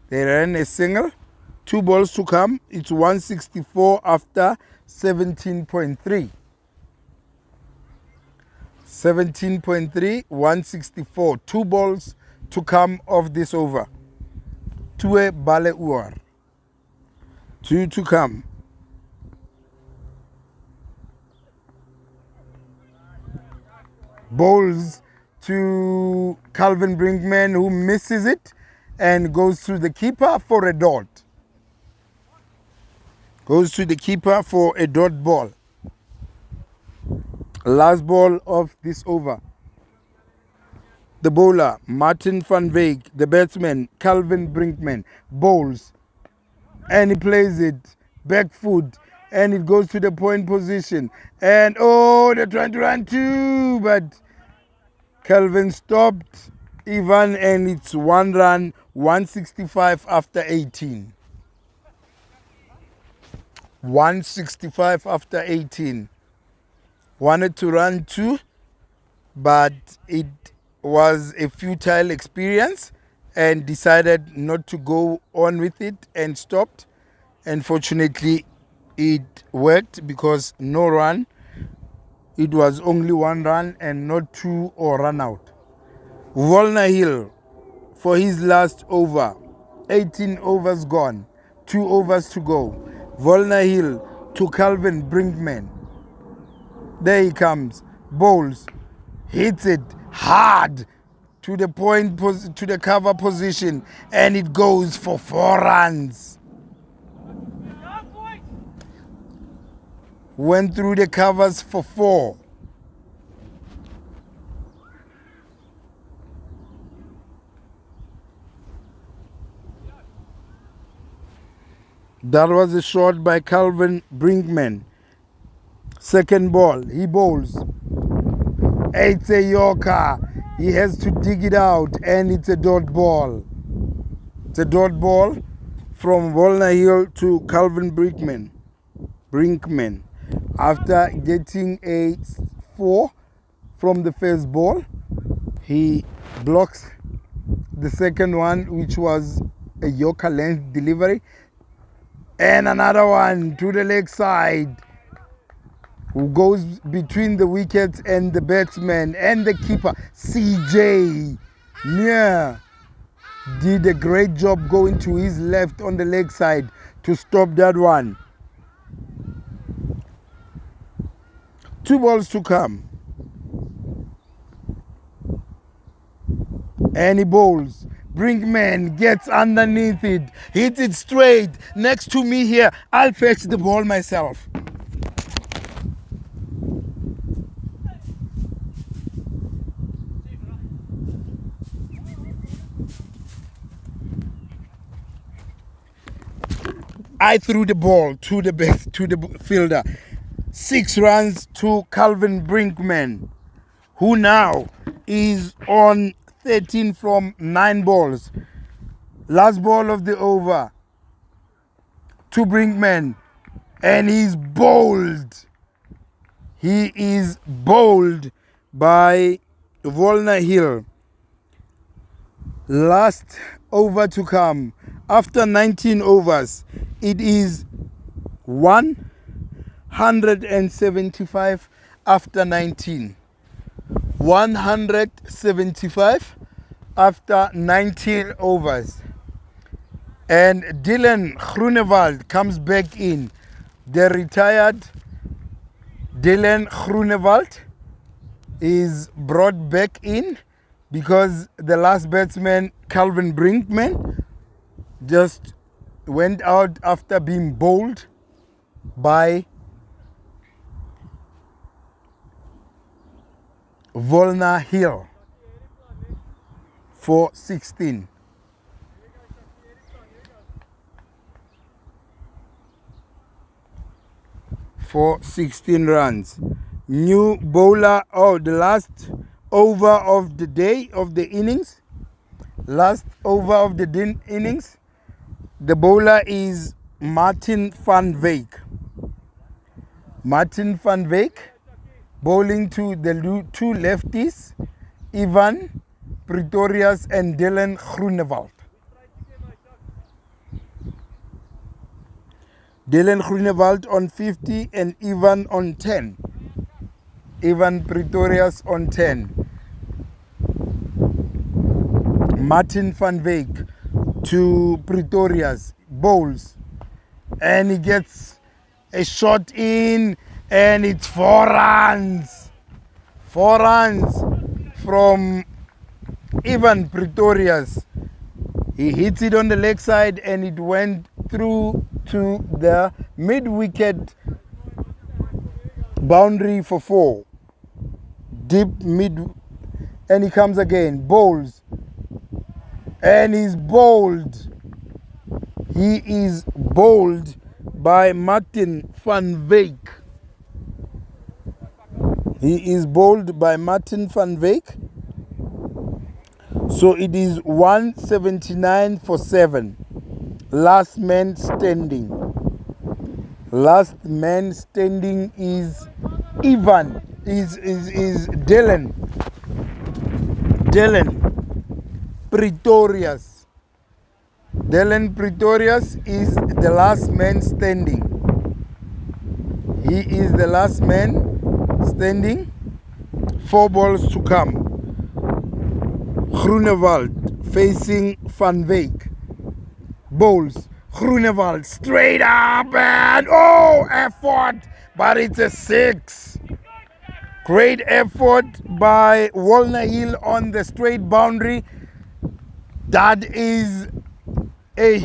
Speaker 1: They ran a single. 2 balls to come. It's 164 after 17.3. 17.3, 164. 2 balls to come of this over. 2 bale uar. 2 to come. Bowls to Calvin Brinkman, who misses it and goes to the keeper for a dot. Goes to the keeper for a dot ball. Last ball of this over. The bowler, Martin van Wyk. The batsman, Calvin Brinkman. Bowls. And he plays it back foot. And it goes to the point position. And oh, they're trying to run 2. But Calvin stopped Ivan, and it's 1 run, 165 after 18. 165 after 18. Wanted to run 2, but it was a futile experience and decided not to go on with it and stopped. Unfortunately, it worked because no run. It was only 1 run and not 2 or run out. Walner Hill for his last over. 18 overs gone. 2 overs to go. Walner Hill to Calvin Brinkman. There he comes. Bowls. Hits it hard to the point, to the cover position. And it goes for 4 runs. Went through the covers for 4. That was a shot by Calvin Brinkman. Second ball, he bowls. It's a Yorker. He has to dig it out, and it's a dot ball. It's a dot ball from Walner Hill to Calvin Brinkman. After getting a 4 from the first ball, he blocks the second one, which was a Yorker length delivery. And another one to the leg side, who goes between the wickets and the batsman and the keeper. CJ did a great job going to his left on the leg side to stop that one. 2 balls to come. And he bowls. Brinkman gets underneath it, hits it straight next to me here. I'll fetch the ball myself. I threw the ball to the fielder. 6 runs to Calvin Brinkman, who now is on 13 from 9 balls. Last ball of the over to Brinkman, and he's bowled. He is bowled by Volna Hill. Last over to come. After 19 overs, it is 175 after 19. 175 after 19 overs. And Dylan Groenewald comes back in. The retired Dylan Groenewald is brought back in because the last batsman, Calvin Brinkman, just went out after being bowled by Volna Hill for 16. For 16 runs. New bowler, the last over of the day of the innings. Last over of the innings. The bowler is Martin van Wyk. Martin van Wyk bowling to the 2 lefties, Ivan Pretorius and Dylan Groenewald. Dylan Groenewald on 50 and Ivan on 10. Ivan Pretorius on 10. Martin van Wyk to Pretorius, bowls, and he gets a shot in, and it's 4 runs. 4 runs from Ivan Pretorius. He hits it on the leg side, and it went through to the mid-wicket boundary for 4. Deep mid, and he comes again, bowls, and he's bowled. He is bowled by Martin van Wyk. He is bowled by Martin van Wyk. So it is 179 for 7. Last man standing. Last man standing is Ivan. Is Dylan. Dylan Pretorius. Dylan Pretorius is the last man standing. He is the last man standing. 4 balls to come. Groenewald facing Van Wyk. Bowls. Groenewald straight up and effort, but it's a 6. Great effort by Volna Hill on the straight boundary. That is a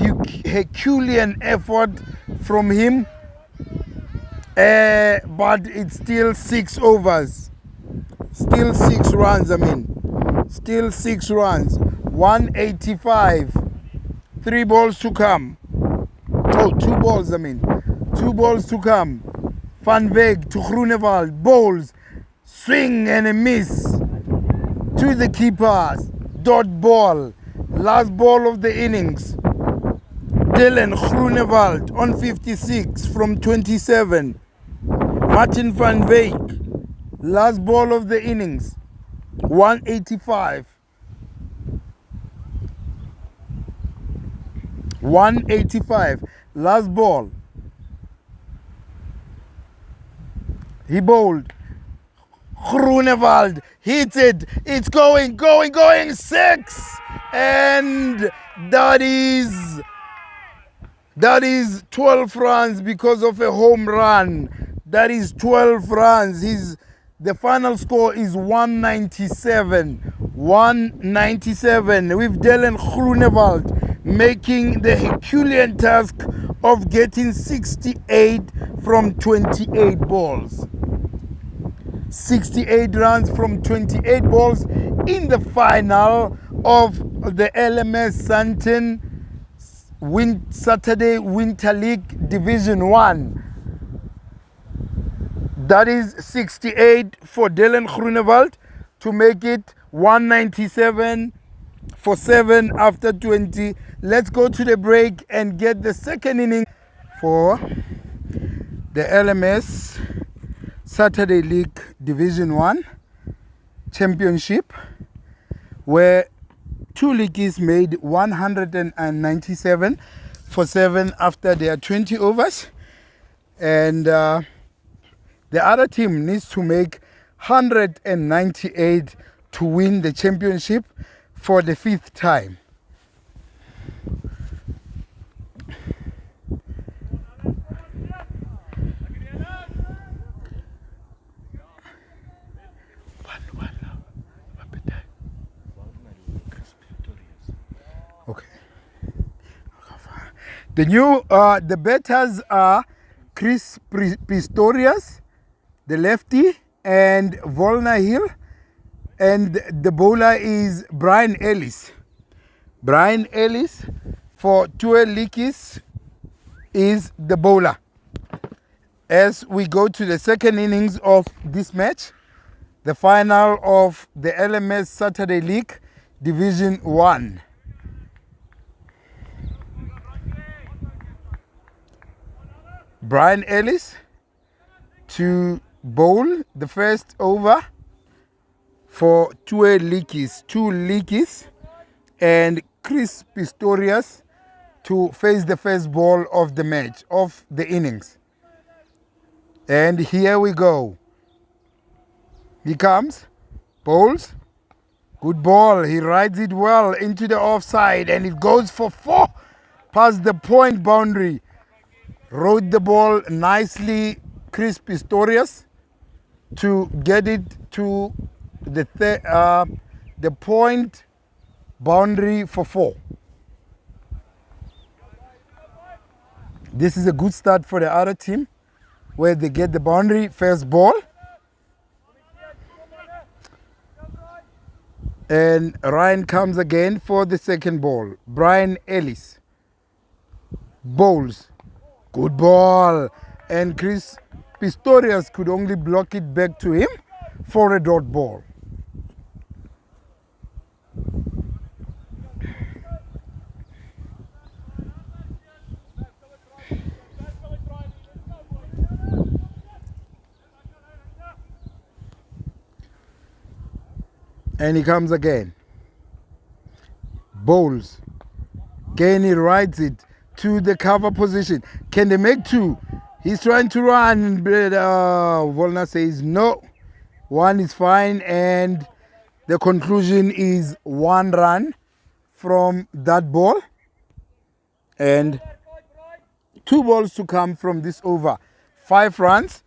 Speaker 1: Herculean effort from him, but it's still 6 overs. Still 6 runs, Still 6 runs. 185. 3 balls to come. 2 balls, 2 balls to come. Van Wyk to Groenewald. Bowls. Swing and a miss. To the keepers. Dot ball. Last ball of the innings. Dylan Groenewald on 56 from 27. Martin van Wyk. Last ball of the innings. 185. 185. Last ball. He bowled. Groenewald hits it. It's going. 6. And that is 12 runs because of a home run. That is 12 runs. He's The final score is 197. 197 with Dylan Groenewald making the Herculean task of getting 68 from 28 balls. 68 runs from 28 balls in the final of the LMS Sandton Saturday Winter League Division 1. That is 68 for Dylan Groenewald to make it 197 for 7 after 20. Let's go to the break and get the second inning for the LMS Saturday League Division 1 Championship, where two Liedjies made 197 for 7 after their 20 overs, and the other team needs to make 198 to win the championship for the 5th time. Okay. The batters are Chris Pistorius, the lefty, and Volna Hill, and the bowler is Brian Ellis. Brian Ellis for two Liedjies is the bowler. As we go to the second innings of this match, the final of the LMS Saturday League Division 1. Brian Ellis to bowl the first over for two Liedjies, and Chris Pistorius to face the first ball of the match, of the innings. And here we go. He comes, bowls, good ball, he rides it well into the offside, and it goes for 4 past the point boundary. Rode the ball nicely, Chris Pistorius, to get it to the point boundary for 4. This is a good start for the other team, where they get the boundary, first ball. And Ryan comes again for the second ball. Brian Ellis bowls. Good ball. And Chris Pistorius could only block it back to him for a dot ball. And he comes again. Bowls. Again he rides it to the cover position. Can they make 2? He's trying to run, but Volna says no. 1 is fine, and the conclusion is 1 run from that ball. And 2 balls to come from this over. 5 runs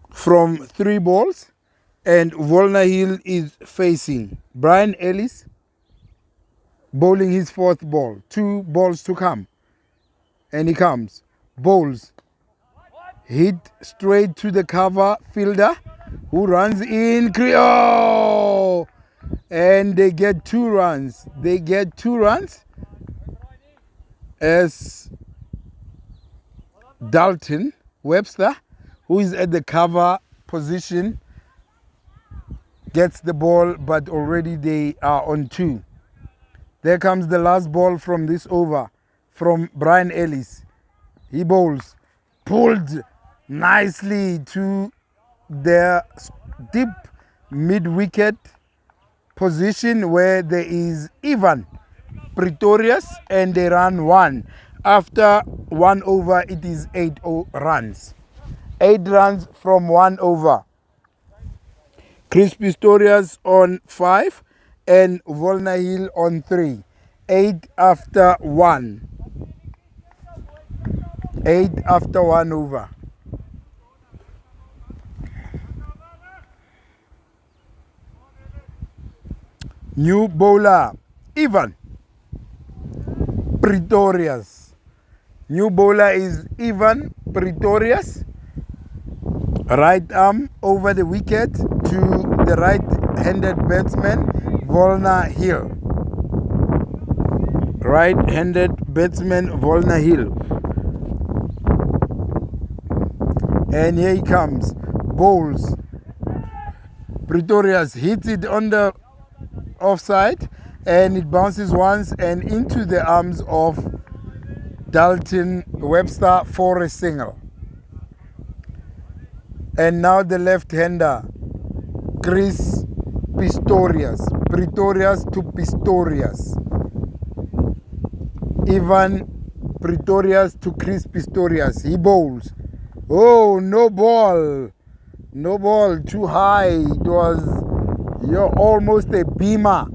Speaker 1: from 3 balls. And Volna Hill is facing Brian Ellis, bowling his 4th ball. 2 balls to come. And he comes. Bowls. Hit straight to the cover fielder, who runs in. Oh! And they get 2 runs. They get 2 runs as Dalton Webster, who is at the cover position, gets the ball, but already they are on 2. There comes the last ball from this over from Brian Ellis. He bowls, pulled nicely to the deep mid-wicket position, where there is Ivan Pretorius, and they run 1. After 1 over, it is 8 runs. 8 runs from 1 over. Chris Pistorius on 5 and Volna Hill on 3. 8 after 1. 8 after 1 over. New bowler, Ivan Pretorius. New bowler is Ivan Pretorius. Right arm over the wicket to the right-handed batsman, Volna Hill. Right-handed batsman, Volna Hill. And here he comes. Bowls. Pretorius hits it on the offside and it bounces once and into the arms of Dalton Webster for a single. And now the left-hander, Chris Pistorius. Pretorius to Pistorius. Ivan Pretorius to Chris Pistorius. He bowls. Oh, no ball. No ball, too high. It was almost a beamer.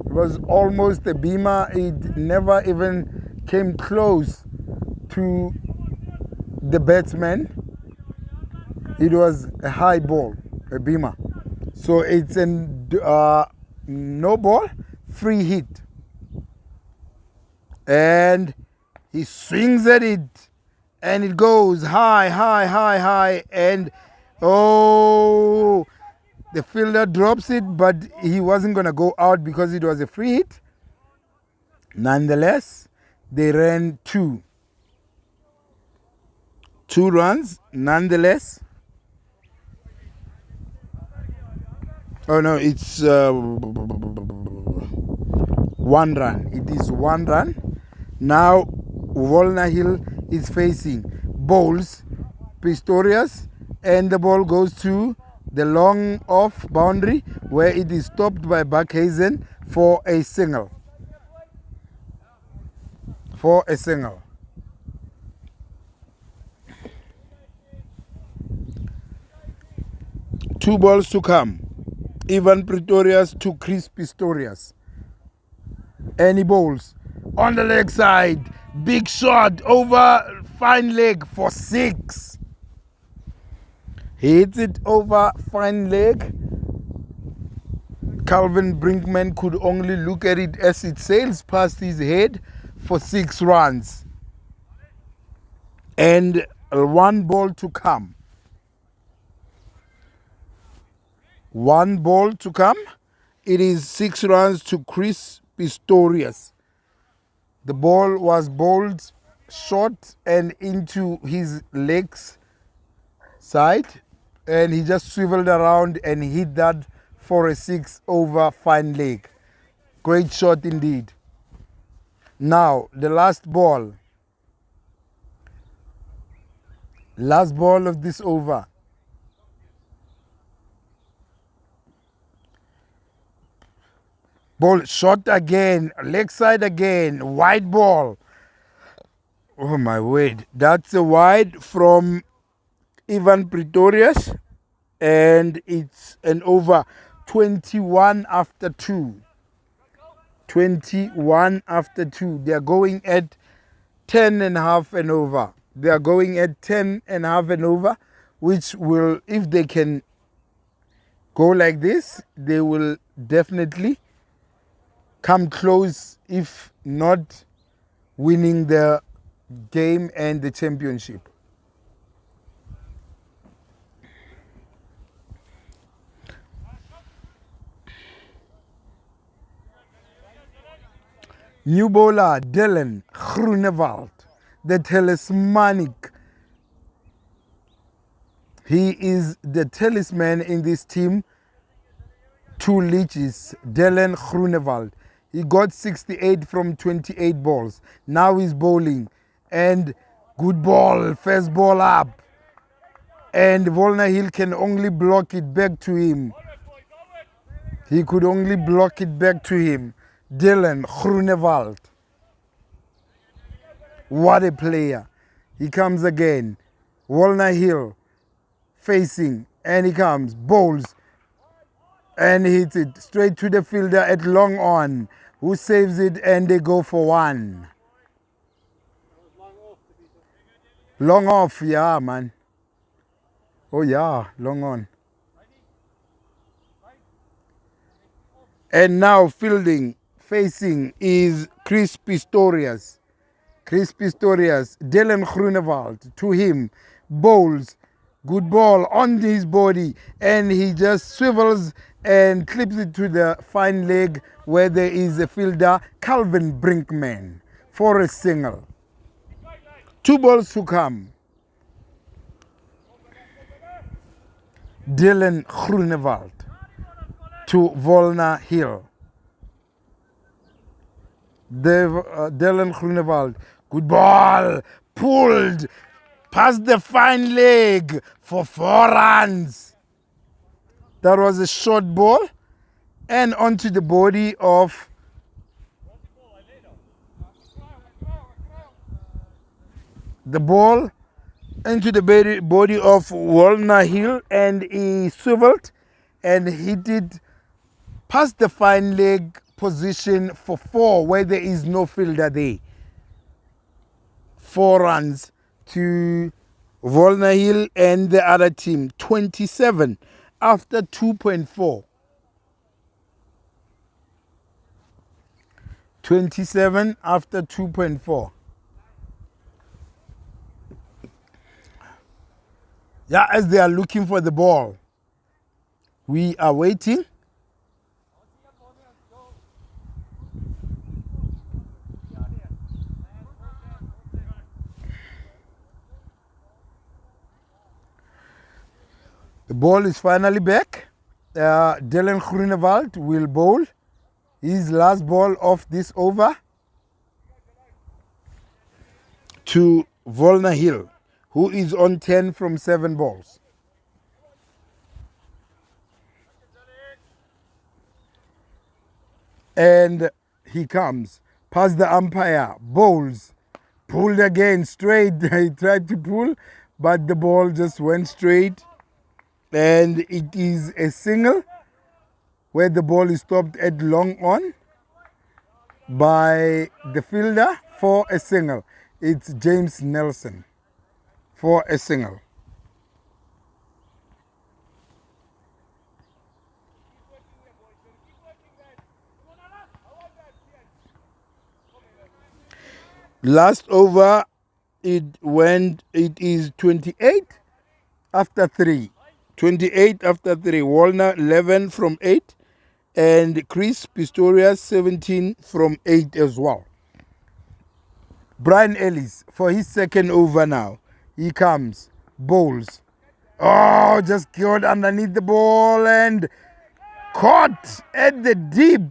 Speaker 1: It was almost a beamer. It never even came close to the batsman. It was a high ball, a beamer. So it's a no ball, free hit. And he swings at it. And it goes high, high, high, high. And oh, the fielder drops it, but he wasn't going to go out because it was a free hit. Nonetheless, they ran two. 2 runs, nonetheless. Oh no, it's 1 run. It is 1 run. Now, Volna Hill is facing bowls, Pistorius, and the ball goes to the long off boundary where it is stopped by Buckhazen for a single. For a single. Two balls to come. Ivan Pretorius to Chris Pistorius. And he bowls on the leg side. Big shot over fine leg for 6. He hits it over fine leg. Calvin Brinkman could only look at it as it sails past his head for 6 runs. And 1 ball to come. 1 ball to come. It is 6 runs to Chris Pistorius. The ball was bowled short and into his legs side, and he just swiveled around and hit that for a 6 over fine leg. Great shot indeed. Now the last ball. Last ball of this over. Ball shot again, leg side again, wide ball. Oh my word, that's a wide from Ivan Pretorius, and it's an over. 21 after 2. 21 after 2. They are going at 10 and a half and over. They are going at 10 and a half and over, which will, if they can go like this, they will definitely come close, if not winning the game and the championship. New bowler Dylan Groenewald, the talismanic. He is the talisman in this team. 2 Liedjies, Dylan Groenewald. He got 68 from 28 balls. Now he's bowling. And good ball, first ball up. And Volna Hill can only block it back to him. He could only block it back to him. Dylan Groenewald. What a player. He comes again. Volna Hill facing. And he comes. Bowls. And hits it straight to the fielder at long on, who saves it, and they go for 1. Long off, yeah, man. Oh yeah, long on. And now fielding, facing is Chris Pistorius. Chris Pistorius, Dylan Groenewald to him, bowls, good ball on his body, and he just swivels and clips it to the fine leg where there is a fielder, Calvin Brinkman, for a single. 2 balls to come. Dylan Groenewald to Volna Hill. Dylan Groenewald, good ball, pulled past the fine leg for 4 runs. That was a short ball and onto the body of the ball into the body of Walner Hill, and he swiveled and hit it past the fine leg position for 4 where there is no fielder there. 4 runs to Volna Hill and the other team. 27 after 2.4. 27 after 2.4. Yeah, as they are looking for the ball, we are waiting. The ball is finally back. Dylan Groenewald will bowl his last ball of this over to Volna Hill, who is on 10 from 7 balls. And he comes past the umpire, bowls, pulled again straight. He tried to pull, but the ball just went straight. And it is a single where the ball is stopped at long on by the fielder for a single. It's James Nelson for a single. Last over, it is 28 after 3. 28 after 3. Walnut 11 from 8. And Chris Pistorius 17 from 8 as well. Brian Ellis for his second over now. He comes, bowls. Oh, just got underneath the ball and caught at the deep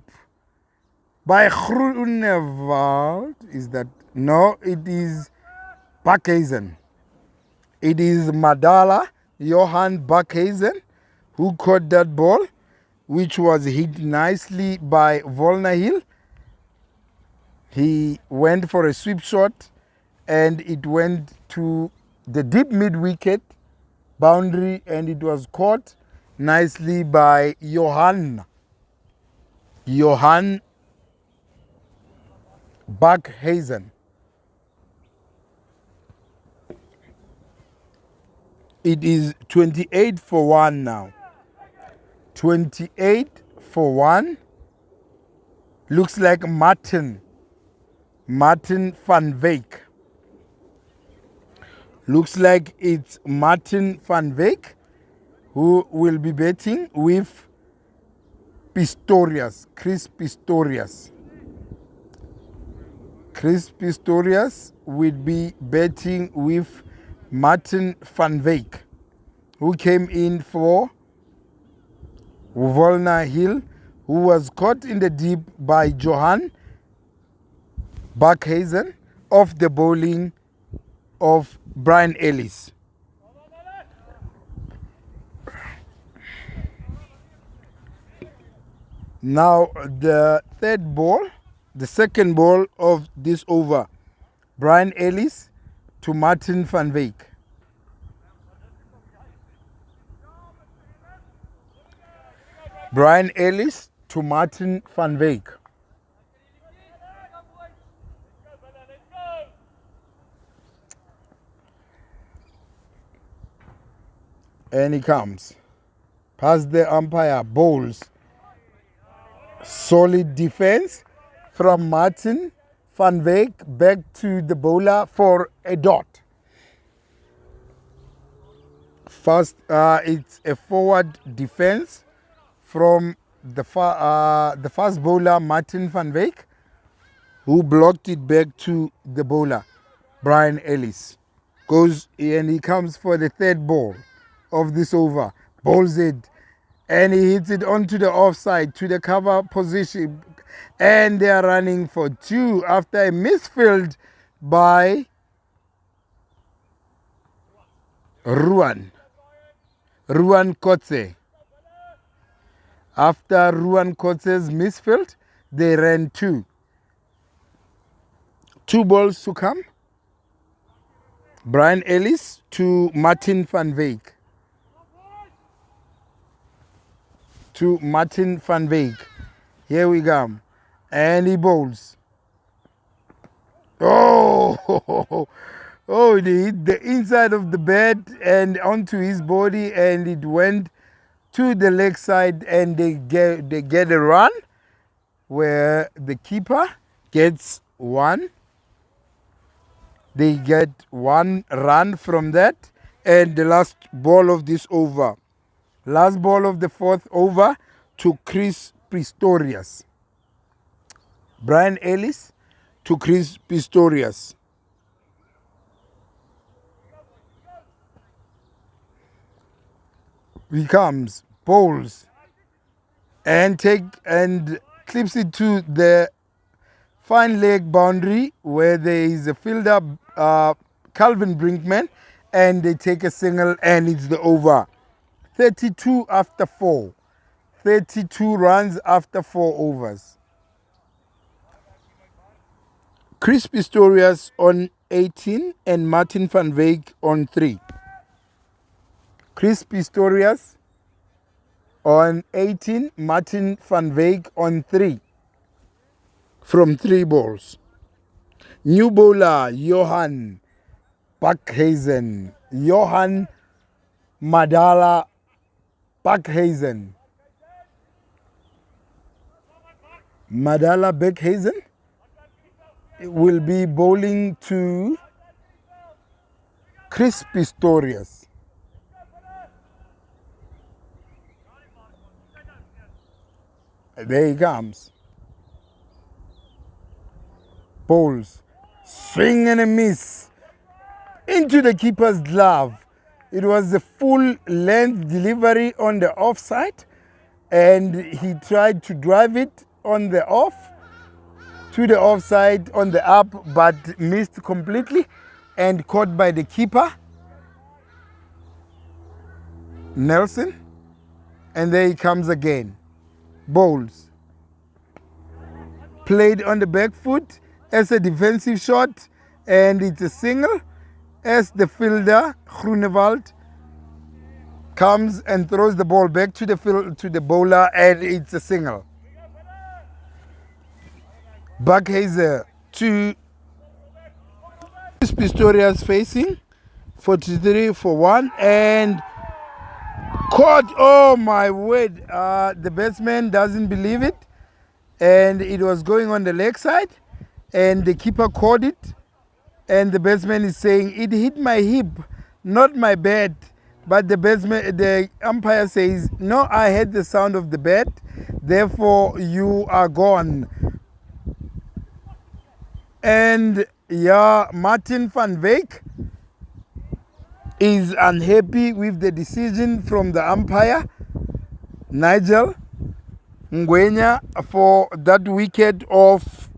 Speaker 1: by Groenewald. Is that? No, it is Buckhazen. It is Madala, Johan Buckhazen, who caught that ball, which was hit nicely by Volna Hill. He went for a sweep shot and it went to the deep mid-wicket boundary and it was caught nicely by Johan Buckhazen. It is 28 for 1 now. 28 for 1. Looks like Martin van Wyk. Looks like it's Martin van Wyk who will be batting with Pistorius, Chris Pistorius. Chris Pistorius will be batting with Martin van Wyk, who came in for Volna Hill, who was caught in the deep by Johan Buckhazen off the bowling of Brian Ellis. Now the third ball, the second ball of this over, Brian Ellis to Martin van Wyk. Brian Ellis to Martin van Wyk. And he comes past the umpire, bowls. Solid defense from Martin van Wyk back to the bowler for a dot. First, it's a forward defense from the fast bowler Martin van Wyk, who blocked it back to the bowler Brian Ellis. Goes and he comes for the third ball of this over, bowls it, and he hits it onto the offside to the cover position, and they are running for two after a misfield by Ruan Kotze. After Ruan Kotze's misfield, they ran two balls to come. Brian Ellis to Martin van Wyk. Here we go. And he bowls. Oh, they hit the inside of the bat and onto his body, and it went to the leg side, and they get a run where the keeper gets one. They get one run from that, and the last ball of this over. Last ball of the fourth over to Chris Pistorius. Brian Ellis to Chris Pistorius. He comes, bowls, and clips it to the fine leg boundary where there is a fielder, Calvin Brinkman, and they take a single, and it's the over. 32 after 4. 32 runs after 4 overs. Chris Pistorius on 18 and Martin van Wyk on 3. Chris Pistorius on 18, Martin van Wyk on 3. From 3 balls. New bowler, Johan Buckhazen. Johan Madala Buckhazen. Madala Buckhazen will be bowling to Chris Pistorius. There he comes. Bowls. Swing and a miss. Into the keeper's glove. It was a full length delivery on the offside, and he tried to drive it on the off to the offside on the up, but missed completely and caught by the keeper, Nelson. And there he comes again. Bowls. Played on the back foot as a defensive shot, and it's a single as the fielder, Groenewald, comes and throws the ball back to the bowler, and it's a single. Buckhazer to Pistorius facing 43 for 1 and caught. Oh my word, the batsman doesn't believe it, and it was going on the leg side, and the keeper caught it, and the batsman is saying it hit my hip, not my bat. But the umpire says, no, I heard the sound of the bat, therefore you are gone. And yeah, Martin van Wyk is unhappy with the decision from the umpire, Nigel Ngwenya, for that wicket of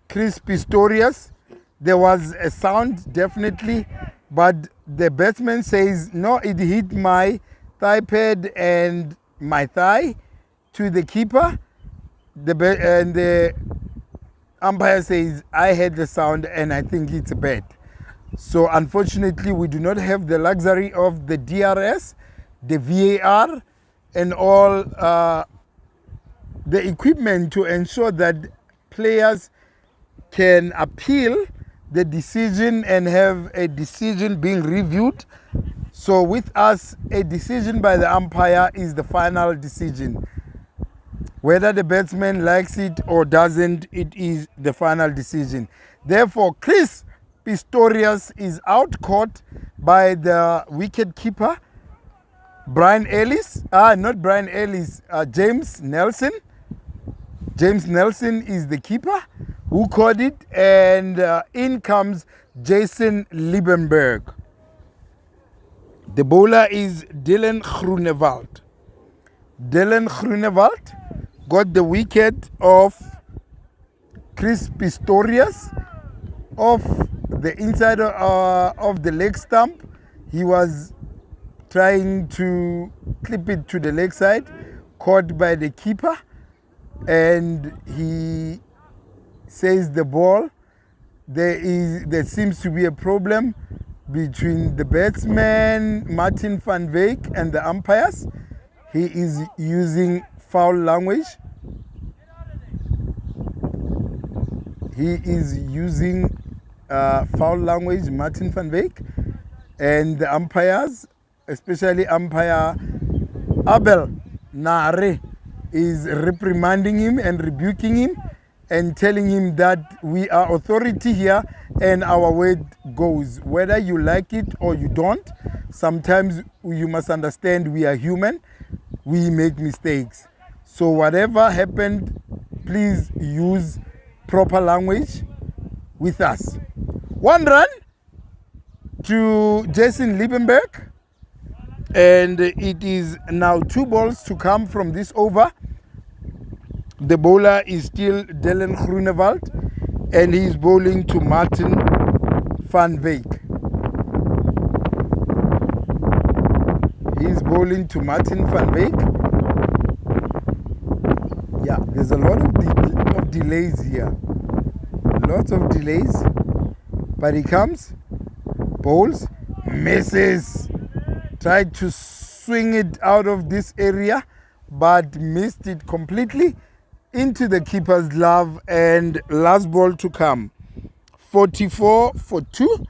Speaker 1: Chris Pistorius. There was a sound, definitely, but the batsman says, no, it hit my thigh pad and my thigh to the keeper. And the umpire says, I heard the sound and I think it's a bat. So unfortunately, we do not have the luxury of the DRS, the VAR, and all the equipment to ensure that players can appeal the decision and have a decision being reviewed. So with us, a decision by the umpire is the final decision. Whether the batsman likes it or doesn't, it is the final decision. Therefore, Chris Pistorius is out caught by the wicket keeper, Brian Ellis. Not Brian Ellis, James Nelson. James Nelson is the keeper who caught it, and in comes Jason Liebenberg. The bowler is Dylan Groenewald. Dylan Groenewald got the wicket of Chris Pistorius off the inside of the leg stump. He was trying to clip it to the leg side, caught by the keeper, and he says the ball, there seems to be a problem between the batsman Martin van Wyk and the umpires. He is using foul language. Martin van Wyk, and the umpires, especially umpire Abel Nare, is reprimanding him and rebuking him and telling him that we are authority here and our word goes. Whether you like it or you don't, sometimes you must understand we are human, we make mistakes. So whatever happened, please use proper language with us. 1 run to Jason Liebenberg, and it is now 2 balls to come from this over. The bowler is still Dylan Groenewald, and he is bowling to Martin van Wyk. He is bowling to Martin van Wyk. Yeah, there's a lot of delays here. Lots of delays. But he comes, bowls, misses. Tried to swing it out of this area, but missed it completely into the keeper's glove, and last ball to come. 44 for 2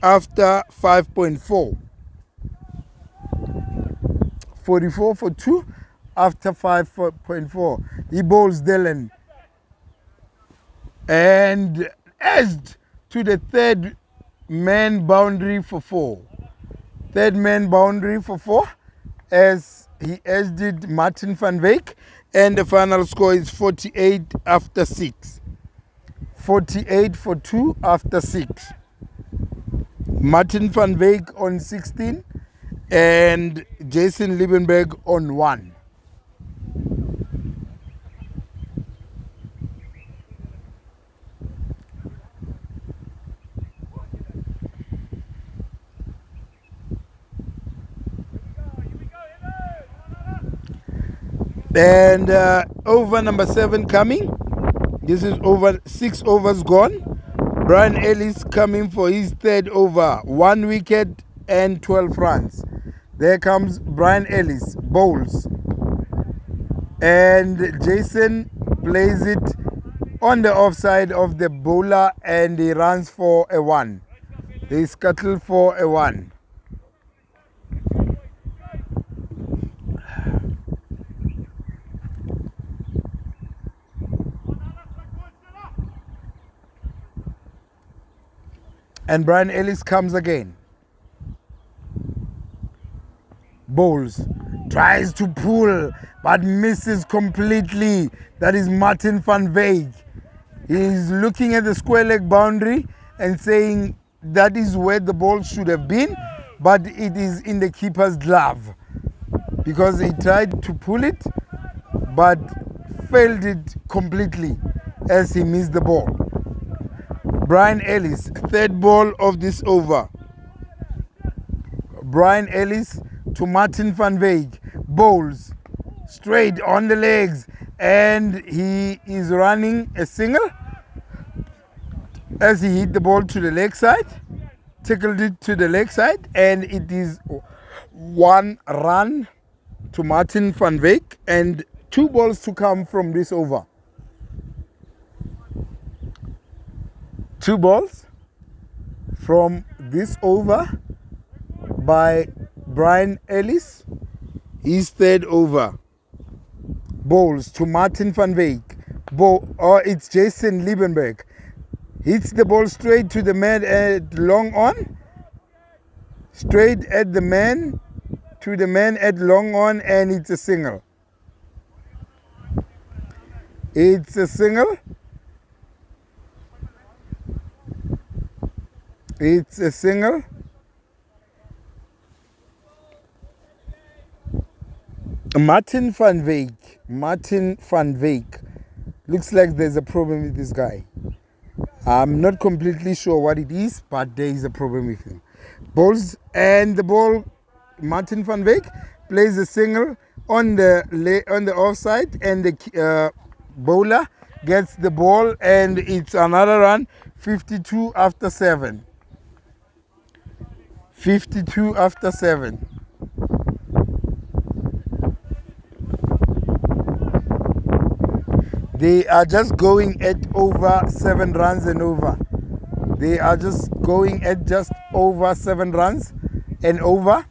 Speaker 1: after 5.4. 44 for 2 after 5.4. He bowls Dylan and edged to the third man boundary for 4. Third man boundary for 4 as he edged it Martin van Wyk, and the final score is 48 after 6. 48 for 2 after 6. Martin van Wyk on 16 and Jason Liebenberg on 1. And over number 7 coming. This is over 6 overs gone. Brian Ellis coming for his 3rd over. 1 wicket and 12 runs. There comes Brian Ellis, bowls. And Jason plays it on the offside of the bowler, and he runs for a 1. They scuttle for a 1. And Brian Ellis comes again. Bowls. Tries to pull, but misses completely. That is Martin van Wyk. He's looking at the square leg boundary and saying that is where the ball should have been, but it is in the keeper's glove. Because he tried to pull it, but failed it completely as he missed the ball. Brian Ellis, 3rd ball of this over. Brian Ellis to Martin van Wyk, bowls straight on the legs, and he is running a single as he hit the ball to the leg side, tickled it to the leg side, and it is 1 run to Martin van Wyk and 2 balls to come from this over. 2 balls from this over by Brian Ellis, his 3rd over. Bowls to Martin van Wyk. Or it's Jason Liebenberg. Hits the ball straight to the man at long on. Straight at the man, to the man at long on, and it's a single. It's a single. It's a single. Martin van Wyk. Looks like there's a problem with this guy. I'm not completely sure what it is, but there is a problem with him. Balls and the ball. Martin van Wyk plays a single on the offside, and the bowler gets the ball, and it's another run. 52 after 7. 52 after 7. They are just going at over 7 runs and over. They are just going at just over 7 runs and over.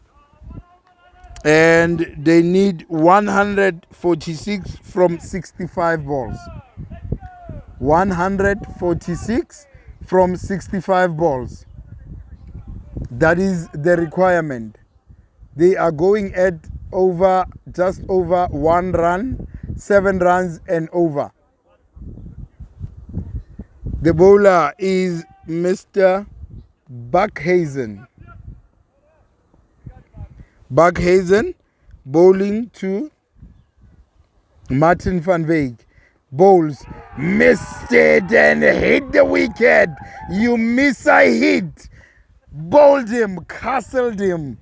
Speaker 1: And they need 146 from 65 balls. 146 from 65 balls. That is the requirement. They are going at just over 1 run, 7 runs and over. The bowler is Mr. Buckhazen. Buckhazen bowling to Martin van Wyk. Bowls, missed it and hit the wicket. You miss a hit. Bowled him, castled him.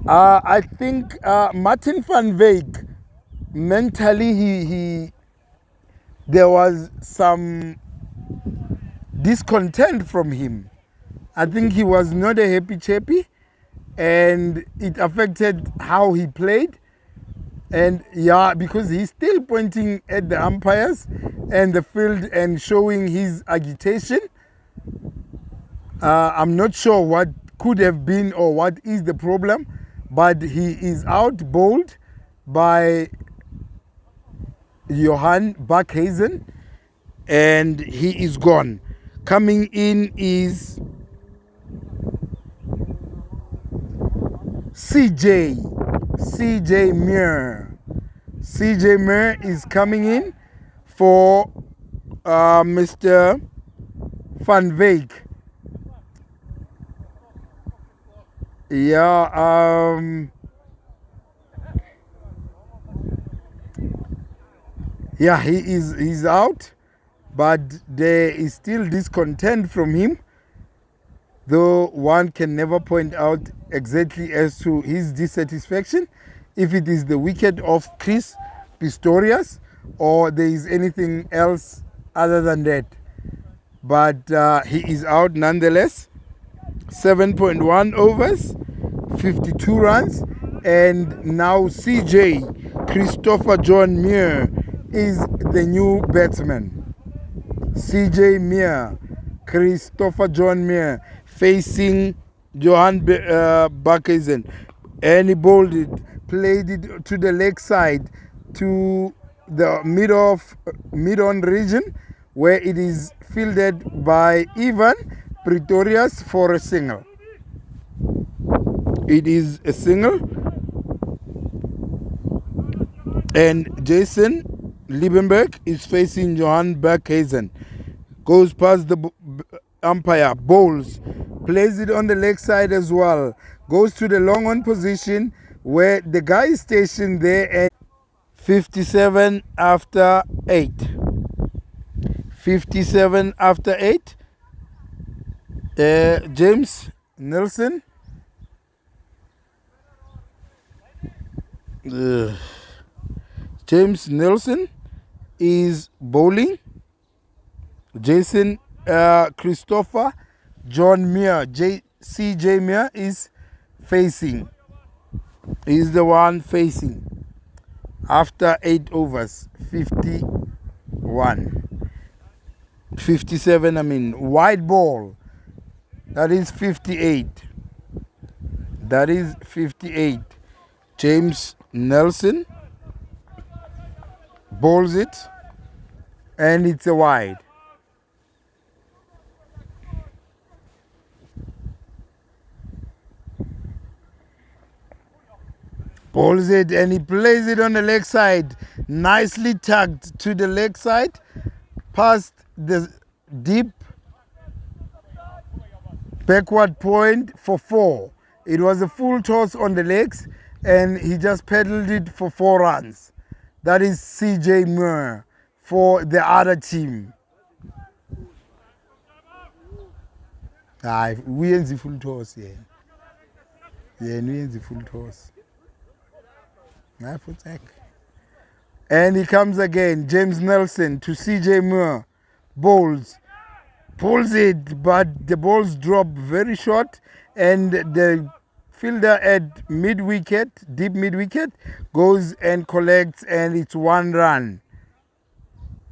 Speaker 1: I think Martin van Wyk, mentally there was some discontent from him. I think he was not a happy chappy, and it affected how he played. And yeah, because he's still pointing at the umpires and the field and showing his agitation. I'm not sure what could have been or what is the problem, but he is out bowled by Johan Buckhazen, and he is gone. Coming in is CJ Muir. CJ Muir is coming in for Mr. Van Wyk. Yeah, yeah, he's out, but there is still discontent from him, though one can never point out exactly as to his dissatisfaction, if it is the wicket of Chris Pistorius or there is anything else other than that. But he is out nonetheless. 7.1 overs, 52 runs, and now CJ Christopher John Muir is the new batsman. CJ Muir, Christopher John Muir, facing Johan Buckhazen, and he bowled it, played it to the leg side, to the mid-on region, where it is fielded by Ivan Pretorius for a single. It is a single, and Jason Liebenberg is facing Johan Buckhazen. Goes past the umpire, bowls, plays it on the leg side as well, goes to the long on position where the guy is stationed there, and 57 after 8. 57 after 8. James Nelson. James Nelson is bowling. Jason Christopher John Muir, CJ Muir is facing. He's the one facing after 8 overs. 57, wide ball. That is 58. That is 58. James Nelson bowls it, and it's a wide. Bowls it, and he plays it on the leg side, nicely tugged to the leg side, past the deep backward point for 4. It was a full toss on the legs, and he just pedaled it for 4 runs. That is CJ Moore for the other team. We in the full toss, yeah. Yeah, we in the full toss. And he comes again, James Nelson to CJ Moore, bowls, pulls it, but the balls drop very short, and the fielder at mid-wicket, deep mid-wicket, goes and collects, and it's 1 run.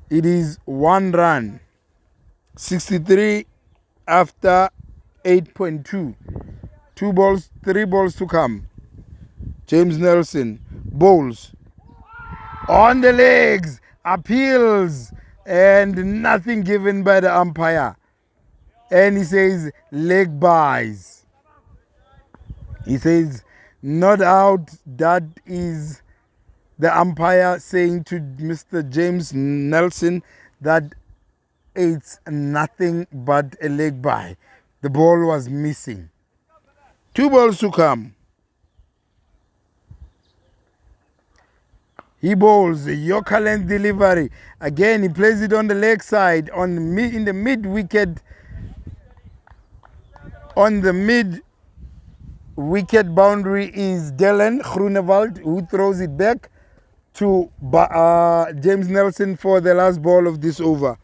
Speaker 1: It is 1 run. 63 after 8.2. 2 balls, 3 balls to come. James Nelson bowls on the legs, appeals, and nothing given by the umpire. And he says leg buys. He says not out. That is the umpire saying to Mr. James Nelson that it's nothing but a leg buy. The ball was missing. 2 balls to come. He bowls a Yorker length delivery. Again, he plays it on the leg side, in the mid-wicket. On the mid-wicket boundary is Dylan Groenewald, who throws it back to James Nelson for the last ball of this over.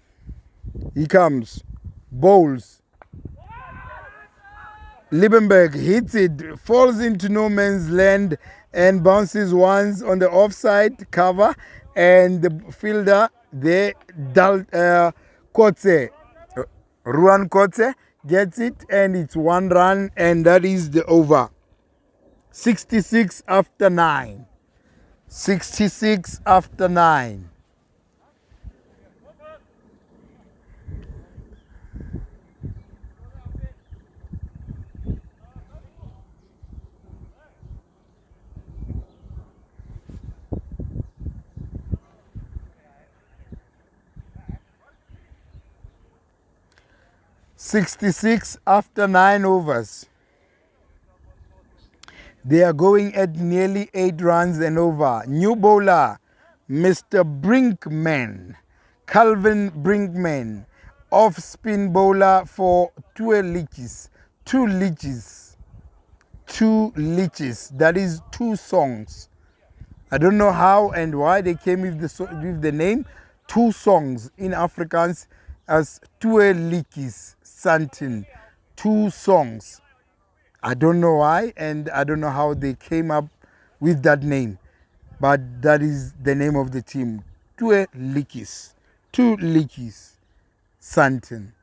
Speaker 1: He comes, bowls. Liebenberg hits it, falls into no man's land, and bounces once on the offside cover, and the fielder there, Kotze, Ruan Kotze, gets it, and it's 1 run, and that is the over. 66 after 9. 66 after 9. "66 after 9 overs. They are going at nearly 8 runs and over. New bowler, Mr. Brinkman, Calvin Brinkman, off-spin bowler for 2 Liedjies. 2 Liedjies. 2 Liedjies. That is 2 songs. I don't know how and why they came with the name 2 songs in Afrikaans as 2 Liedjies Sandton. 2 songs. I don't know why, and I don't know how they came up with that name, but that is the name of the team. 2 Liedjies. 2 Liedjies Sandton.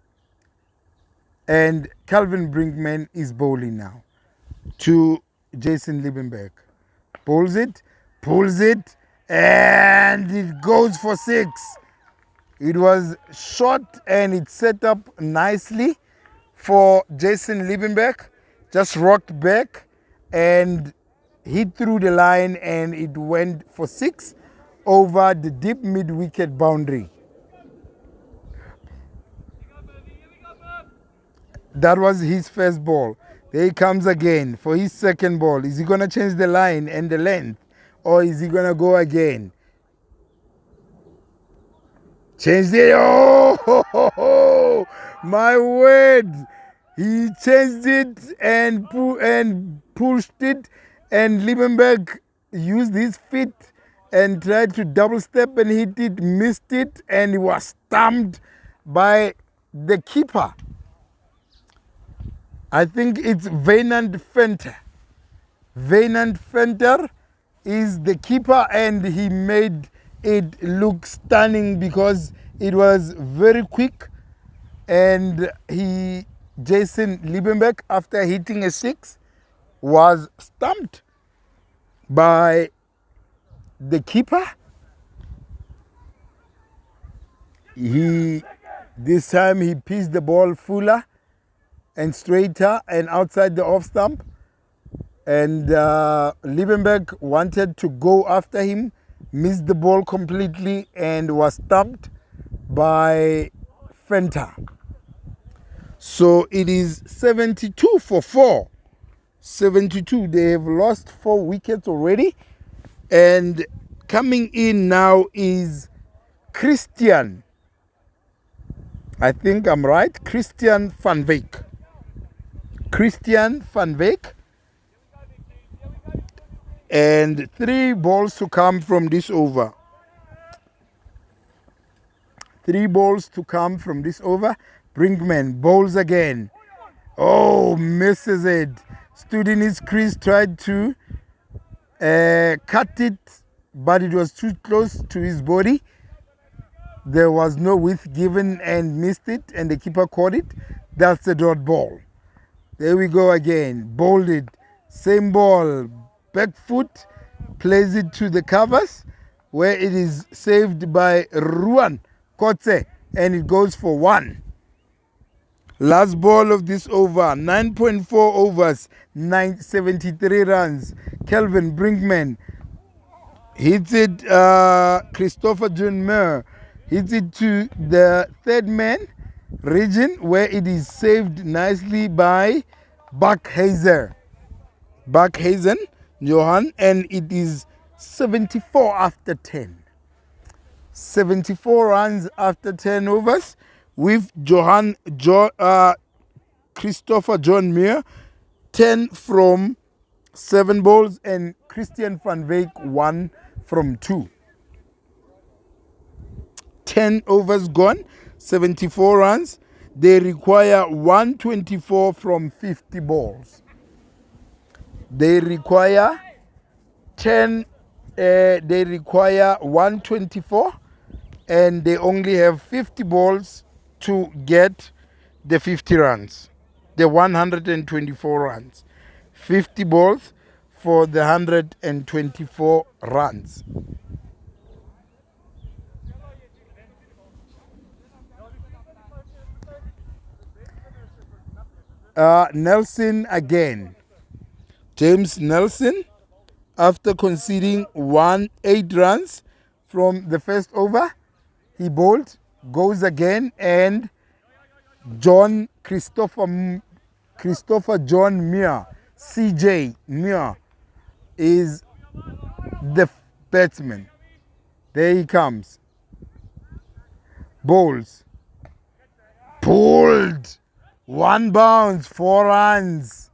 Speaker 1: And Calvin Brinkman is bowling now to Jason Liebenberg. Pulls it, and it goes for 6. It was short, and it set up nicely for Jason Liebenberg. Just rocked back and hit through the line, and it went for 6 over the deep mid-wicket boundary. That was his first ball. There he comes again for his second ball. Is he going to change the line and the length, or is he going to go again? Changed it. Oh, my word. He changed it and pushed it, and Liebenberg used his feet and tried to double step and hit it, missed it, and he was stumped by the keeper. I think it's Wynand Venter. Wynand Venter is the keeper, and he made it look stunning because it was very quick, and Jason Liebenberg, after hitting a 6, was stumped by the keeper, This time he pitched the ball fuller and straighter and outside the off stump. And Liebenberg wanted to go after him, missed the ball completely and was stumped by Fenter. So it is 72-4. 72. They have lost 4 wickets already. And coming in now is Christian. I think I'm right. Christian van Wyk. Christian van Wyk. And 3 balls to come from this over. 3 balls to come from this over. Brinkman bowls again. Oh, misses it. Stood in his crease, tried to cut it, but it was too close to his body. There was no width given and missed it, and the keeper caught it. That's a dot ball. There we go again. Bowled it. Same ball. Back foot. Plays it to the covers, where it is saved by Ruan Kotze, and it goes for 1. Last ball of this over. 9.4 overs. 73 runs. Kelvin Brinkman hits it. Christopher John Muir hits it to the third man region, where it is saved nicely by Buckhazen, Johan, and it is 74 after 10. 74 runs after 10 overs with Christopher John Muir 10 from 7 balls and Christian van Wyk 1 from 2. 10 overs gone, 74 runs. They require 124 from 50 balls. They require 124, and they only have 50 balls to get the 50 runs, the 124 runs. 50 balls for the 124 runs. Nelson again. James Nelson, after conceding 8 runs from the first over, he bowled, goes again, and Christopher John Muir, CJ Muir, is the batsman. There he comes. Bowls. Pulled. 1 bounce, 4 runs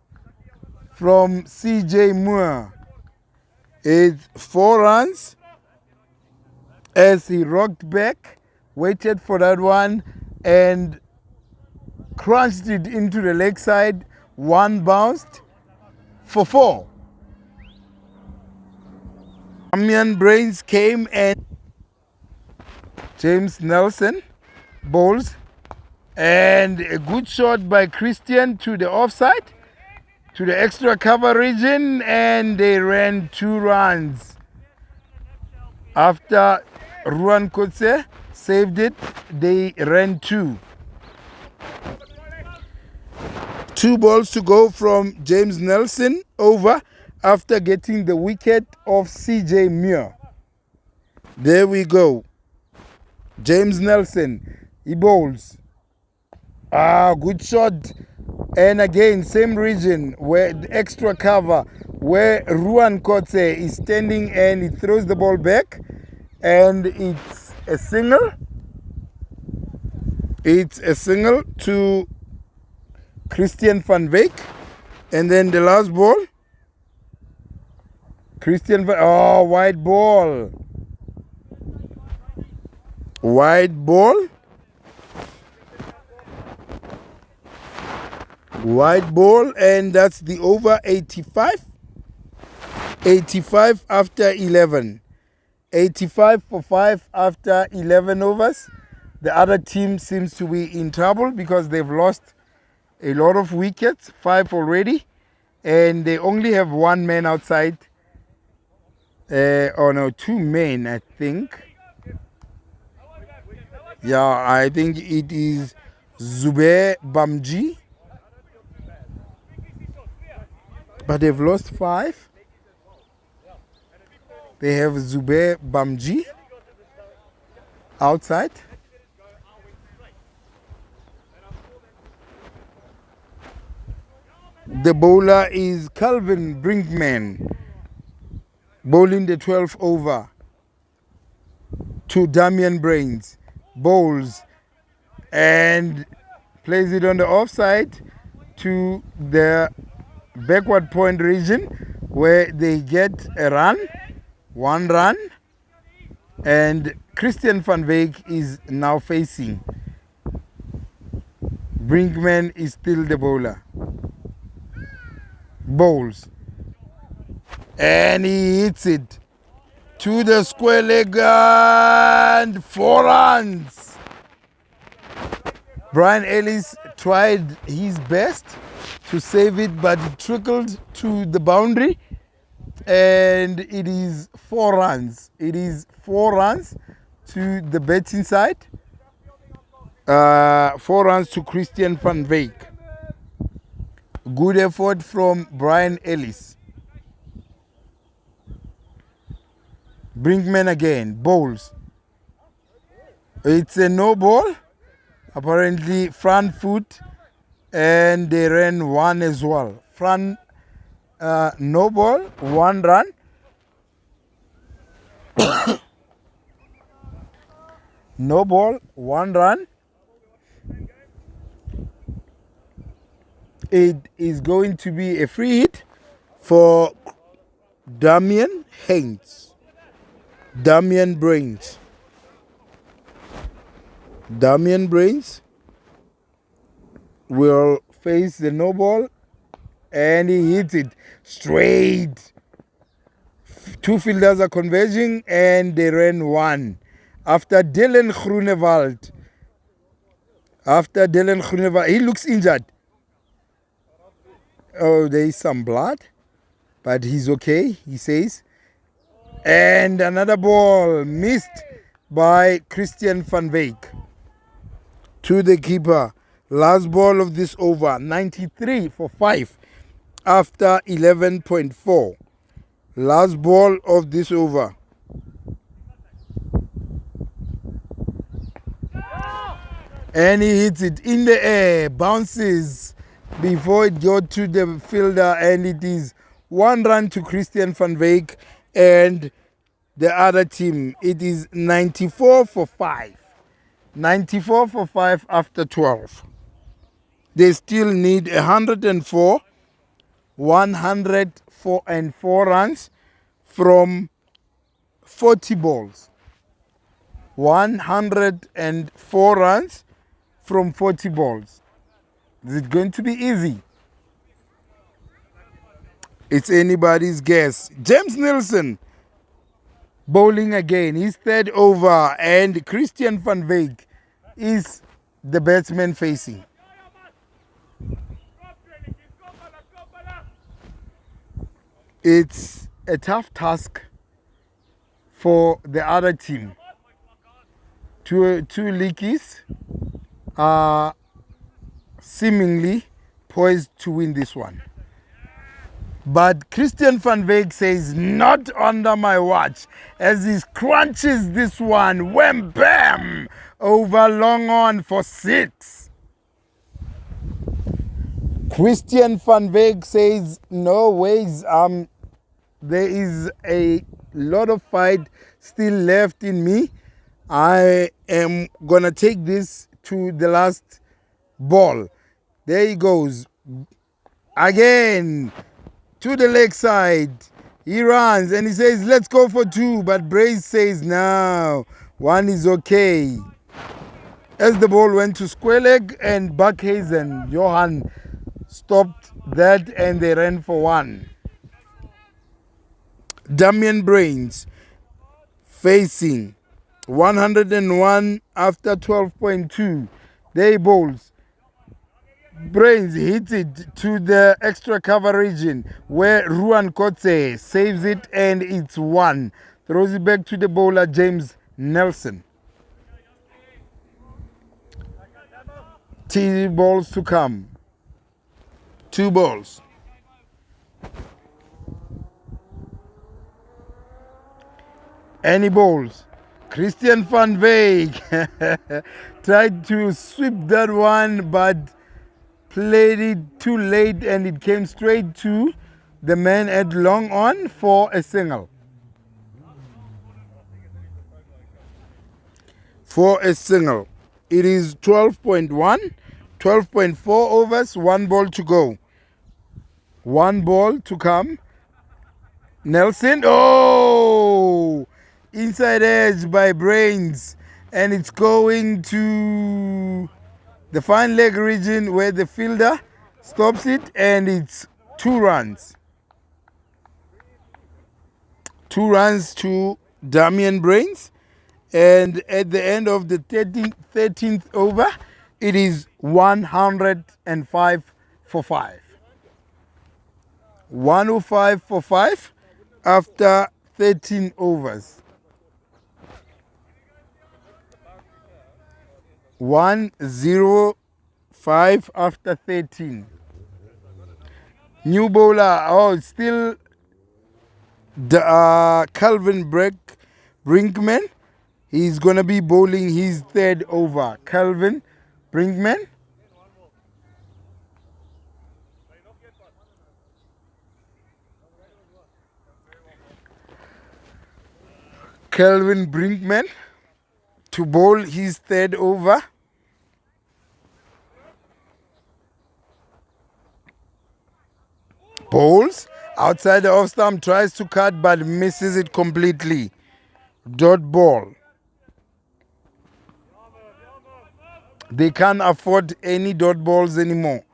Speaker 1: from CJ Muir. It's 4 runs as he rocked back, waited for that one, and crunched it into the leg side. 1 bounced for 4. Amian Brains came, and James Nelson bowls, and a good shot by Christian to the offside, to the extra cover region, and they ran 2 runs. After Ruan Kotze saved it, they ran 2. 2 balls to go from James Nelson over after getting the wicket of CJ Muir. There we go. James Nelson, he bowls. Good shot. And again, same region where the extra cover, where Ruan Kotze is standing, and he throws the ball back, and it's a single. It's a single to Christian van Wyk. And then the last ball, wide ball. Wide ball. Wide ball, and that's the over. 85. 85 after 11. 85 for 5 after 11 overs. The other team seems to be in trouble because they've lost a lot of wickets, 5 already, and they only have 1 man outside. 2 men, I think. Yeah, I think it is Zubair Bamji. But they've lost 5. They have Zubair Bamji outside. The bowler is Calvin Brinkman, bowling the 12th over to Damian Brains. Bowls and plays it on the offside to the backward point region where they get a run, 1 run, and Christian van Wyk is now facing. Brinkman is still the bowler. Bowls. And he hits it to the square leg and 4 runs. Brian Ellis tried his best to save it, but it trickled to the boundary, and it is 4 runs. It is 4 runs to the betting side. 4 runs to Christian van Wyk. Good effort from Brian Ellis. Brinkman again, bowls. It's a no ball. Apparently front foot, and they ran 1 as well. Front no ball, 1 run. No ball, 1 run. It is going to be a free hit for Damian Haynes. Damian Brains. Damian Brains will face the no ball, and he hits it straight. 2 fielders are converging, and they ran 1. After Dylan Groenewald. He looks injured. Oh, there is some blood, but he's okay, he says. And another ball missed by Christian van Wyk to the keeper. Last ball of this over, 93 for 5 after 11.4. Last ball of this over. And he hits it in the air, bounces before it got to the fielder, and it is 1 run to Christian van Wyk and the other team. It is 94 for 5. 94 for 5 after 12. They still need 104, 104 runs from 40 balls. 104 runs from 40 balls. Is it going to be easy? It's anybody's guess. James Nielsen bowling again. His 3rd over, and Christian van Wyk is the batsman facing. It's a tough task for the other team. Two Liedjies are seemingly poised to win this one. But Christian van Wyk says, not under my watch, as he crunches this one. Wham bam! Over long on for 6. Christian van Wyk says, no ways. There is a lot of fight still left in me. I am gonna take this to the last ball. There he goes. Again, to the leg side. He runs and he says, let's go for 2. But Brace says, no, 1 is okay. As the ball went to square leg, and Buckhazen, Johan, stopped that, and they ran for 1. Damian Brains facing 101 after 12.2. They bowls. Brains hits it to the extra cover region where Ruan Kotze saves it, and it's 1. Throws it back to the bowler James Nelson. Two balls to come. 2 balls. Any balls? Christian van Wyk tried to sweep that one, but played it too late and it came straight to the man at long on for a single. For a single. It is 12.1, 12.4 overs, 1 ball to go. 1 ball to come. Nelson, oh! Inside edge by Brains, and it's going to the fine leg region where the fielder stops it, and it's 2 runs. 2 runs to Damian Brains, and at the end of the 13th over, it is 105 for 5. 105 for 5 after 13 overs. 105 after 13. New bowler, oh, still the Calvin Brinkman. He's going to be bowling his 3rd over. Calvin Brinkman. Calvin Brinkman to bowl his 3rd over. Bowls outside the off stump, tries to cut but misses it completely. Dot ball. They can't afford any dot balls anymore.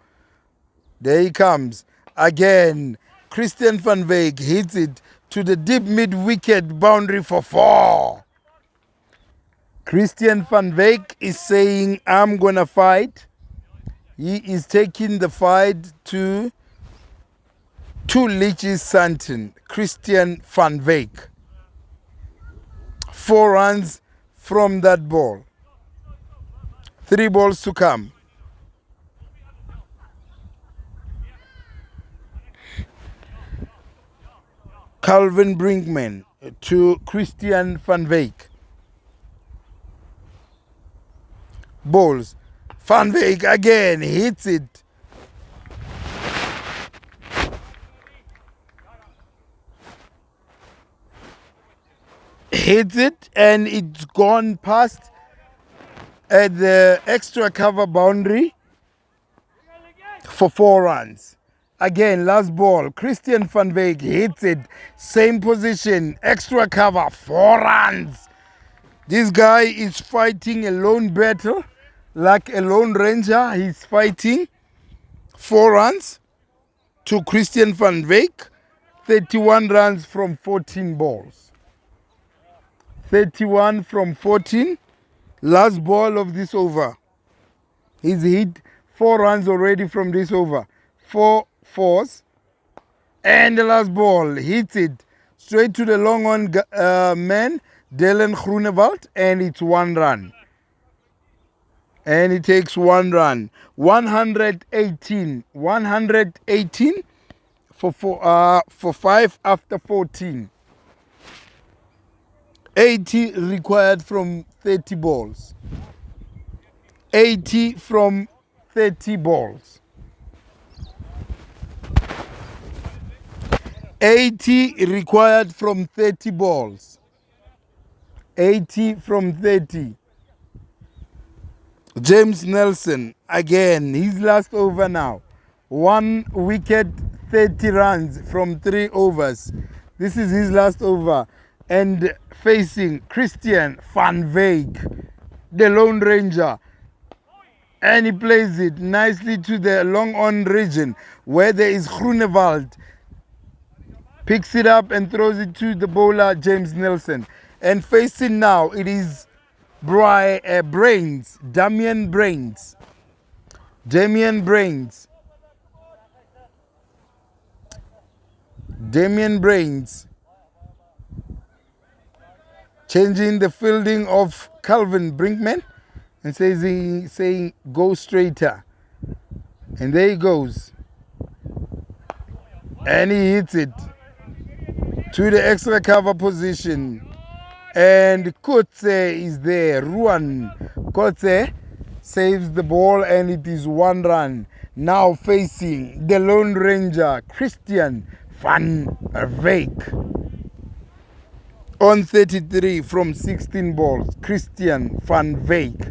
Speaker 1: There he comes. Again, Christian van Wyk hits it to the deep mid-wicket boundary for 4. Christian van Wyk is saying, I'm going to fight. He is taking the fight to Liedjies Sandton. Christian van Wyk. 4 runs from that ball. 3 balls to come. Calvin Brinkman to Christian van Wyk. Balls. Van Wyk again hits it. Hits it and it's gone past at the extra cover boundary for 4 runs. Again, last ball, Christian van Wyk hits it, same position, extra cover, 4 runs. This guy is fighting a lone battle, like a lone ranger. He's fighting 4 runs to Christian van Wyk, 31 runs from 14 balls. 31 from 14, last ball of this over. He's hit 4 runs already from this over. 4 fours. And the last ball hits it straight to the long on man, Dylan Groenewald, and it's 1 run. And it takes 1 run. 118. 118 for 5 after 14. 80 required from 30 balls. 80 from 30 balls. 80 required from 30 balls. 80 from 30. James Nelson, again, his last over now. 1 wicket, 30 runs from 3 overs. This is his last over. And facing Christian van Wyk, the Lone Ranger. And he plays it nicely to the long on region where there is Groenewald. Picks it up and throws it to the bowler James Nelson. And facing now, it is Brains, Damian Brains. Damian Brains. Damian Brains. Changing the fielding of Calvin Brinkman. and saying go straighter. And there he goes. And he hits it to the extra cover position. And Kotze is there. Ruan Kotze saves the ball, and it is 1 run. Now facing the Lone Ranger, Christian van Wyk. On 33 from 16 balls, Christian van Wyk.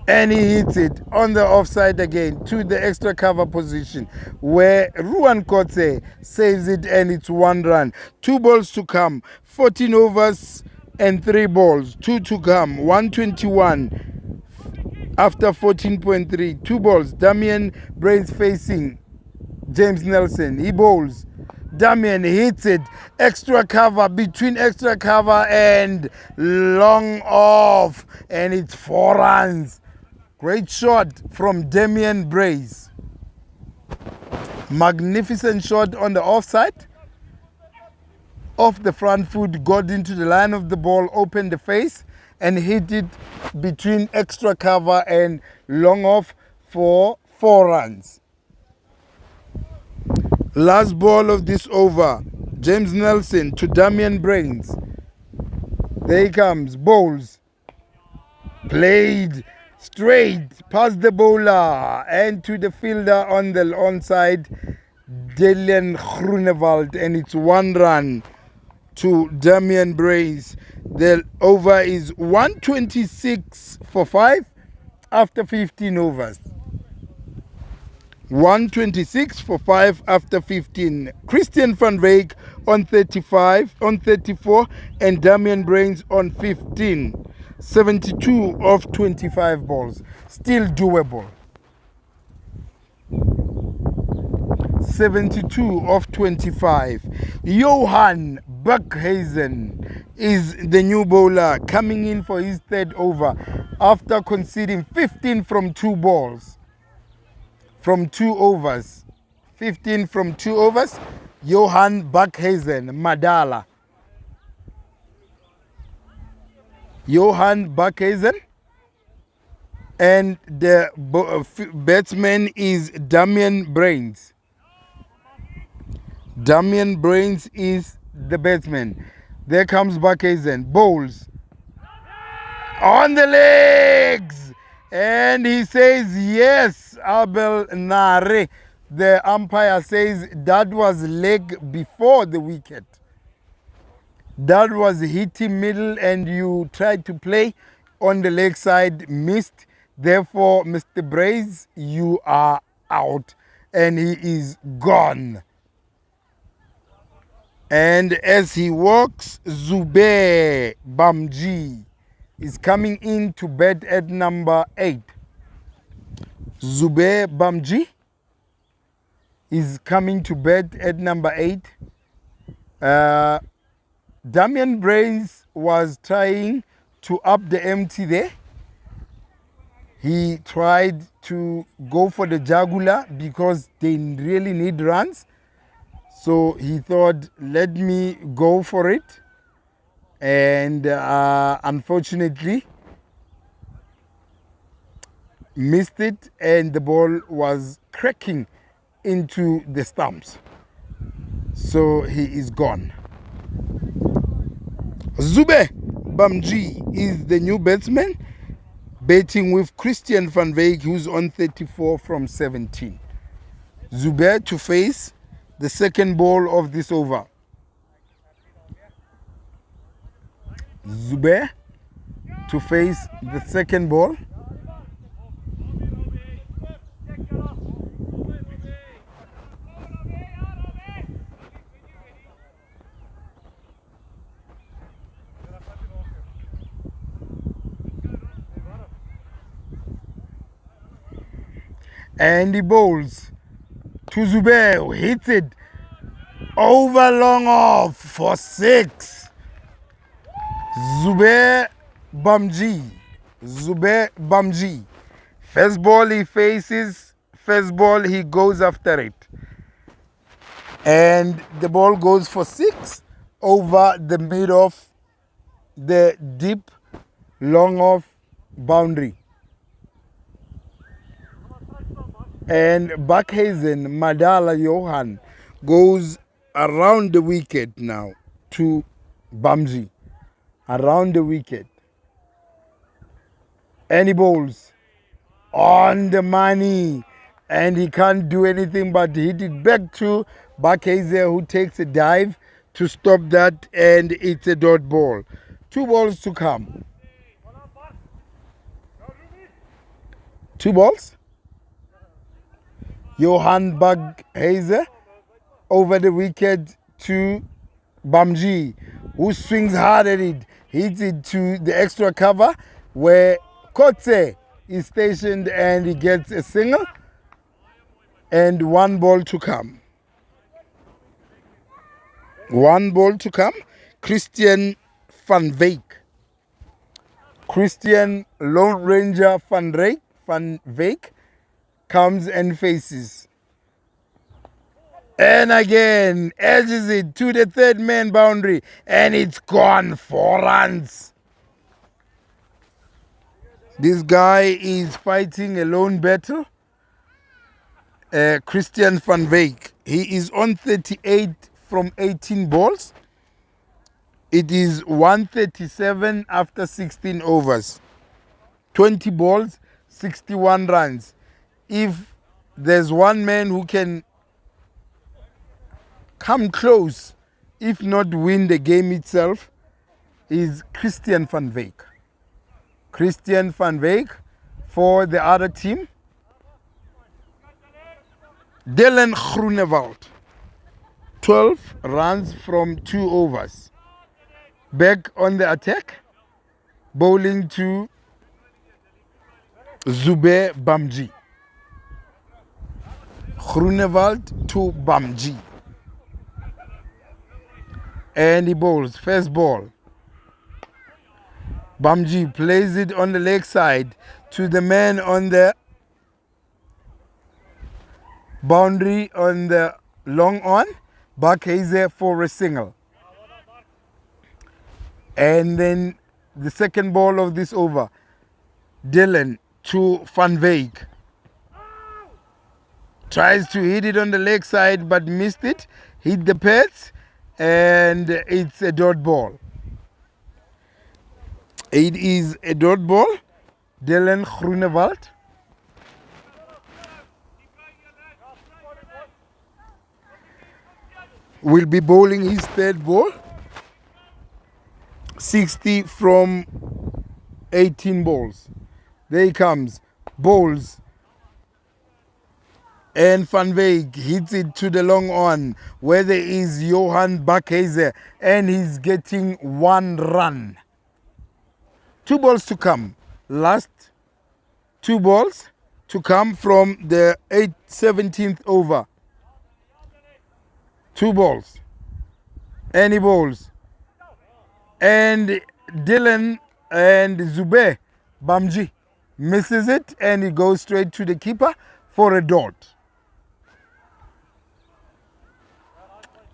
Speaker 1: And he hits it on the offside again to the extra cover position where Ruan Kotze saves it, and it's 1 run. 2 balls to come, 14 overs and 3 balls. 2 to come, 121 after 14.3. 2 balls. Damian Brains facing James Nelson. He bowls. Damian hits it. Extra cover, between extra cover and long off. And it's 4 runs. Great shot from Damian Brace. Magnificent shot on the offside. Off the front foot, got into the line of the ball, opened the face, and hit it between extra cover and long off for 4 runs. Last ball of this over. James Nelson to Damian Brains. There he comes. Bowls. Played straight past the bowler and to the fielder on the onside, Dylan Groenewald, and it's 1 run to Damian Brace. The over is 126 for 5 after 15 overs. 126 for 5 after 15. Christian van Wyk on 34, and Damian Brains on 15. 72 of 25 balls. Still doable. 72 of 25. Johan Buckhazen is the new bowler coming in for his 3rd over after conceding 15 from 2 balls. From 2 overs. 15 from 2 overs. Johan Buckhazen, Madala. Johan Buckhazen, and the batsman is Damian Brains. Damian Brains is the batsman. There comes Buckhazen. Bowls. On the legs. And he says, yes, Abel Nare. The umpire says that was leg before the wicket. That was hitting middle, and you tried to play on the leg side, missed. Therefore, Mr. Brace, you are out, and he is gone. And as he walks, Zube Bamji is coming in to bat at number 8. Zube Bamji is coming to bat at number 8. Damian Brains was trying to up the ante there. He tried to go for the jugular because they really need runs. So he thought, let me go for it. And unfortunately, missed it, and the ball was cracking into the stumps. So he is gone. Zube Bamji is the new batsman, batting with Christian van Wyk, who's on 34 from 17. Zube to face the 2nd ball of this over. Zube to face the 2nd ball. And he bowls to Zube, who hits it over long off for 6. Zube Bamji. First ball he faces, first ball he goes after it. And the ball goes for 6 over the mid of the deep long off boundary. And Buckhazen Madala Johan goes around the wicket now to Bamji. Around the wicket. And he bowls on the money. And he can't do anything but hit it back to Buckhazen, who takes a dive to stop that, and it's a dot ball. 2 balls to come. 2 balls. Johan Buckhazen over the wicket to Bamji, who swings hard at it, hits it to the extra cover where Kotse is stationed, and he gets a single, and 1 ball to come. 1 ball to come. Christian van Wyk. Christian Lone Ranger van Wyk comes and faces. And again, edges it to the 3rd man boundary, and it's gone. 4 runs. This guy is fighting a lone battle. Christian van Wyk. He is on 38 from 18 balls. It is 137 after 16 overs. 20 balls, 61 runs. If there's one man who can come close, if not win the game itself, is Christian van Wyk. Christian van Wyk for the other team. Dylan Groenewald. 12 runs from 2 overs. Back on the attack, bowling to Zube Bamji. Groenewald to Bamji. And he bowls. First ball. Bamji plays it on the leg side to the man on the boundary on the long on. Buckhazen for a single. And then the second ball of this over. Dylan to Van Wyk. Tries to hit it on the leg side but missed it. Hit the pads, and it's a dot ball. It is a dot ball. Dylan Groenewald. Will be bowling his 3rd ball. 60 from 18 balls. There he comes. Bowls. And Van Wyk hits it to the long on where there is Johan Buckhazen, and he's getting 1 run. 2 balls to come. Last 2 balls to come from the 17th over. 2 balls. And he bowls. And Dylan and Zube Bamji misses it, and he goes straight to the keeper for a dot.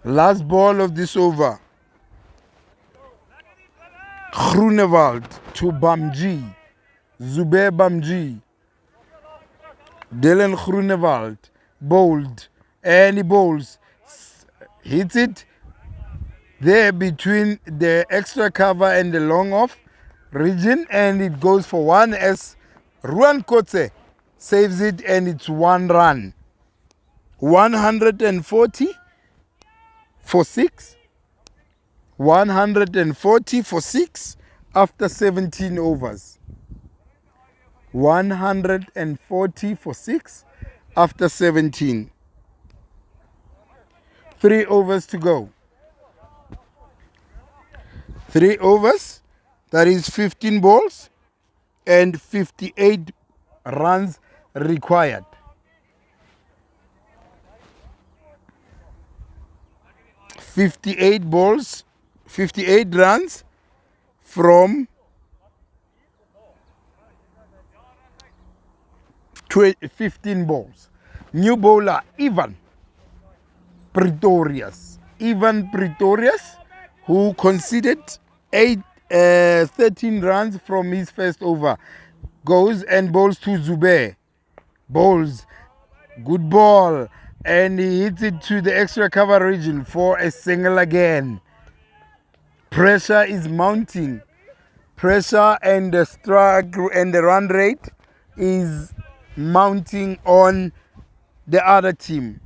Speaker 1: Last ball of this over. Groenewald to Bamji. Zube Bamji. Dylan Groenewald bowled, and he bowls. Hits it there between the extra cover and the long off region, and it goes for 1 as Ruan Kotse saves it, and it's 1 run. 140 for 6. 140 for 6 after 17 overs. 140 for 6 after 17. 3 overs to go. 3 overs, that is 15 balls and 58 runs required. 58 balls, 58 runs from 15 balls. New bowler, Ivan Pretorius, who conceded 8 13 runs from his first over. Goes and bowls to Zube. Bowls. Good ball. And he hits it to the extra cover region for a single again. Pressure is mounting. Pressure and the strike and the run rate is mounting on the other team.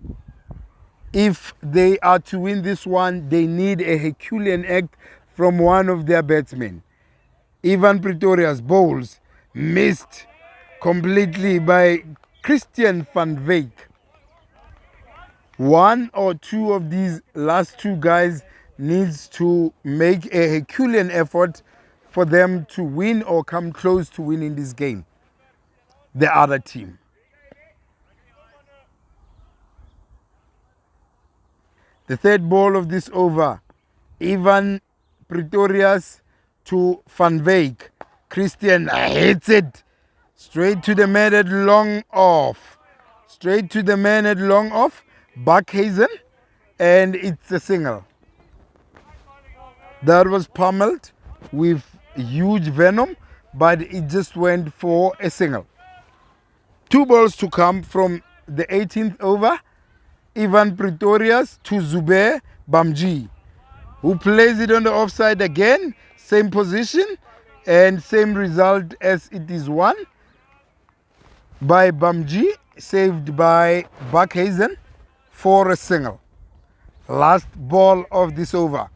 Speaker 1: If they are to win this one, they need a Herculean act from one of their batsmen. Ivan Pretorius bowls, missed completely by Christian van Wyk. One or two of these last two guys needs to make a Herculean effort for them to win or come close to winning this game. The other team. The third ball of this over, Ivan Pretorius to Van Wyk. Christian hits it straight to the man at long off. Straight to the man at long off, Buckhazen, and it's a single. That was pummeled with huge venom, but it just went for a single. 2 balls to come from the 18th over. Ivan Pretorius to Zubair Bamji, who plays it on the offside again, same position and same result as it is won by Bamji, saved by Buckhazen for a single. Last ball of this over,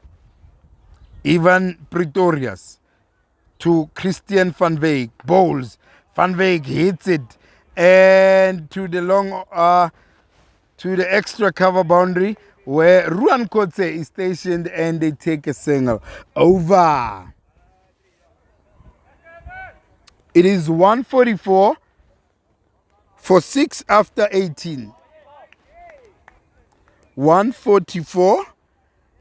Speaker 1: Ivan Pretorius to Christian van Wyk, bowls. Van Wyk hits it and to the long to the extra cover boundary where Ruan Kotse is stationed, and they take a single. Over. It is 144 for 6 after 18. 144,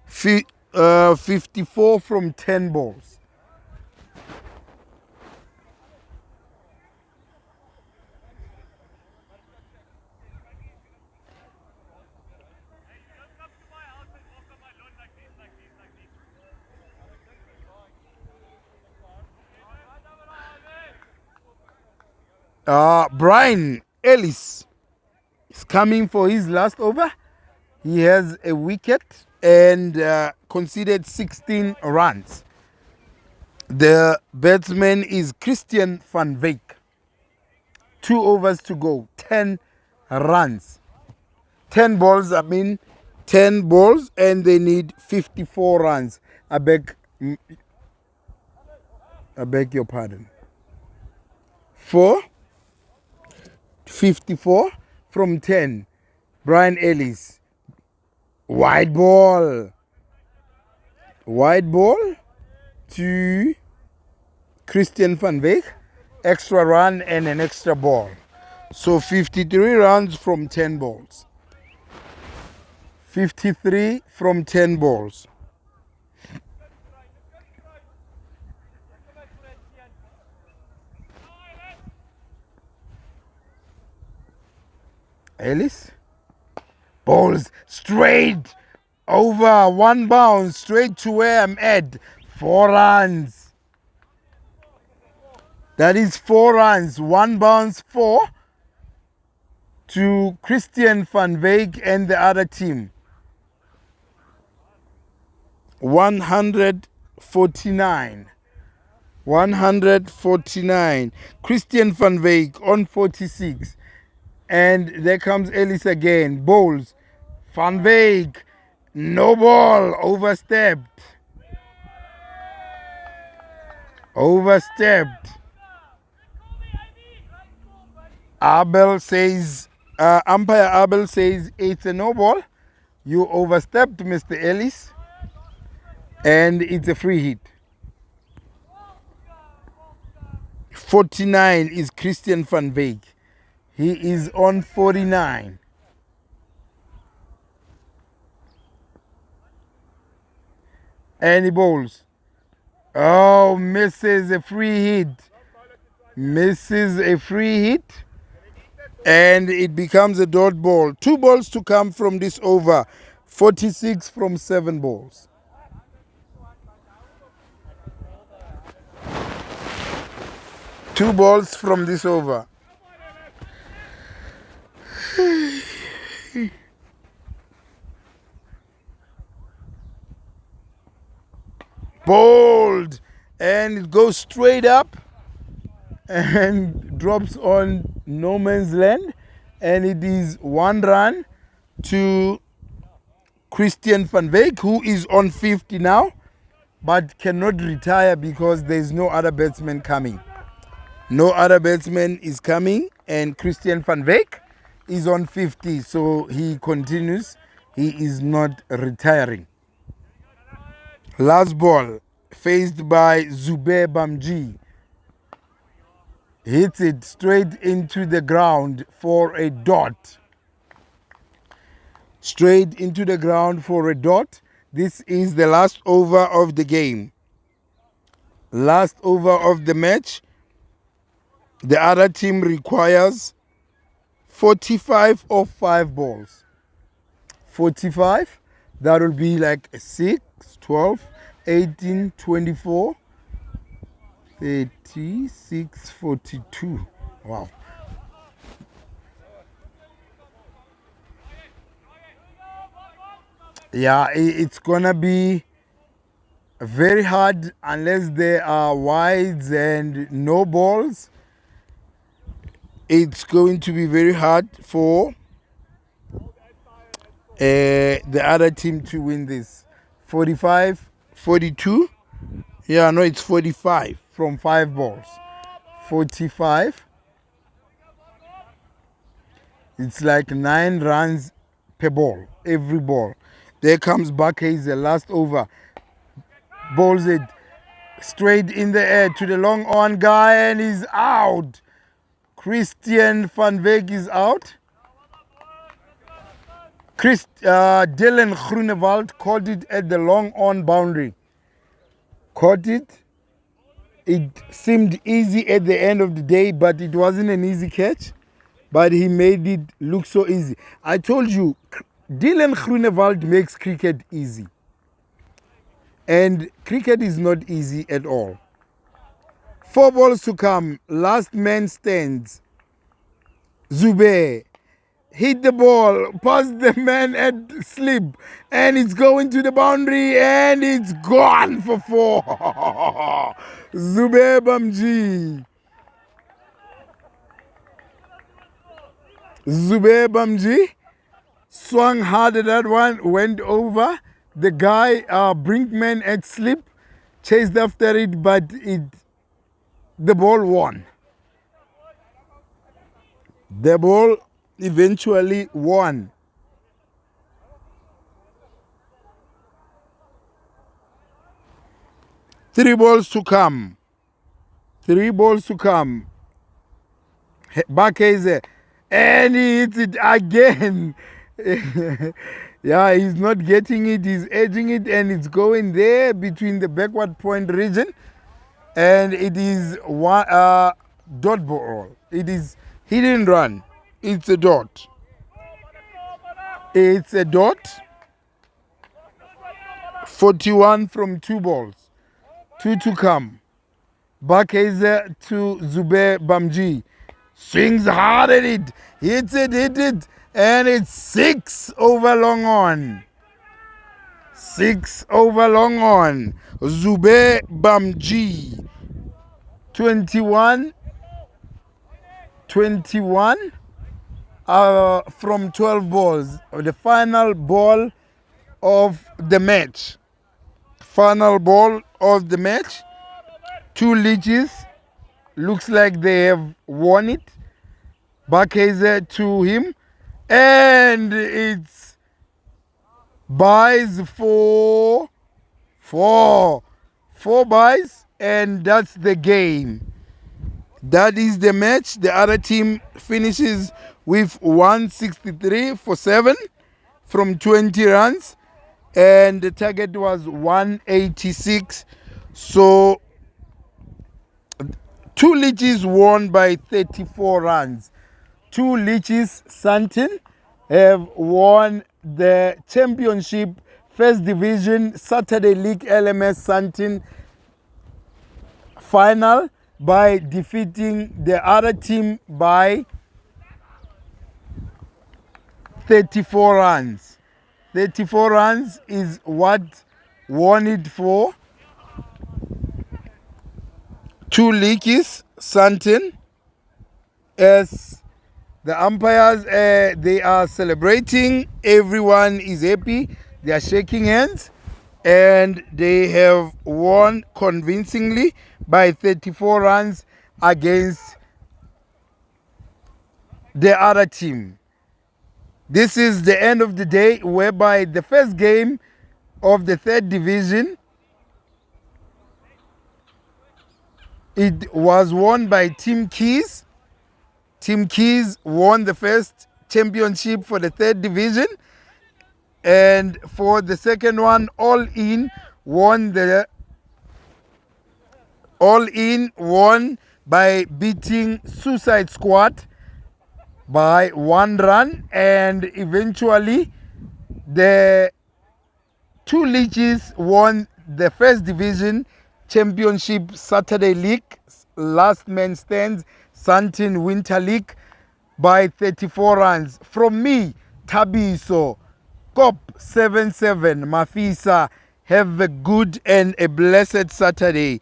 Speaker 1: 54 from 10 balls. Brian Ellis is coming for his last over. He has a wicket and conceded 16 runs. The batsman is Christian van Wyk. 2 overs to go, 10 runs. 10 balls, 10 balls, and they need 54 runs. I beg your pardon. 54 from 10. Brian Ellis. Wide ball. Wide ball to Christian van Wyk. Extra run and an extra ball. So 53 runs from 10 balls. 53 from 10 balls. Ellis bowls straight over, 1 bounce straight to where I'm at. 4 runs. That is 4 runs. 1 bounce, 4 to Christian van Wyk and the other team. 149. 149. Christian van Wyk on 46. And there comes Ellis again. Bowls. Van Wyk. No ball. Overstepped. Overstepped. Abel says, umpire Abel says it's a no ball. You overstepped, Mr. Ellis. And it's a free hit. 49 is Christian van Wyk. He is on 49. And he bowls. Oh, misses a free hit. Misses a free hit. And it becomes a dot ball. 2 balls to come from this over. 46 from 7 balls. 2 balls from this over. Bowled, and it goes straight up and drops on no man's land, and it is 1 run to Christian van Wyk, who is on 50 now but cannot retire because there's no other batsman coming. No other batsman is coming, and Christian van Wyk is on 50, so he continues. He is not retiring. Last ball, faced by Zubair Bamji. Hits it straight into the ground for a dot. Straight into the ground for a dot. This is the last over of the game. Last over of the match. The other team requires 45 or 5 balls. 45, that will be like 6, 12, 18, 24, 36, 42. Wow. Yeah, it's gonna be very hard unless there are wides and no balls. It's going to be very hard for the other team to win this. 45, 42. Yeah, no, it's 45 from 5 balls. 45. It's like 9 runs per ball, every ball. There comes Bakay's last over. Bowls it straight in the air to the long on guy, and he's out. Christian van Wyk is out. Dylan Groenewald caught it at the long on boundary. Caught it. It seemed easy at the end of the day, but it wasn't an easy catch. But he made it look so easy. I told you, Dylan Groenewald makes cricket easy. And cricket is not easy at all. 4 balls to come. Last man stands. Zubair hit the ball past the man at slip, and it's going to the boundary, and it's gone for 4. Zubair Bamji. Zubair Bamji swung hard at that one, went over. The guy, Brinkman at slip, chased after it, but the ball won. The ball eventually won. Three balls to come. 3 balls to come. Bakayze, and he hits it again. Yeah, he's not getting it. He's edging it, and it's going there between the backward point region. And it is one dot ball. It is, he didn't run. It's a dot. It's a dot. 41 from 2 balls. 2 to come. Bakayze to Zubair Bamji. Swings hard at it. Hit it. And it's 6 over long on. 6 over long on. Zubair Bamji. 21 from 12 balls. The final ball of the match. Final ball of the match. 2 Liedjies. Looks like they have won it. Bakayze to him. And it's buys for 4 buys, and that's the game. That is the match. The other team finishes with 163 for 7 from 20 runs, and the target was 186. So 2 Liedjies won by 34 runs. 2 Liedjies Sandton have won the championship first division Saturday League LMS Sandton final. by defeating the other team by 34 runs. 34 runs is what won it for two Liedjies Sandton. As the umpires, they are celebrating, everyone is happy, they are shaking hands, and they have won convincingly by 34 runs against the other team. This is the end of the day, whereby the first game of the third division, it was won by Team Keys. Team Keys won the first championship for the third division, and for the second one, All In won by beating Suicide Squad by 1 run, and eventually the two Liedjies won the first division championship Saturday League, last man stands Sandton Winter League by 34 runs. From me, Tabiso, Cop 77 Mafisa, have a good and a blessed Saturday.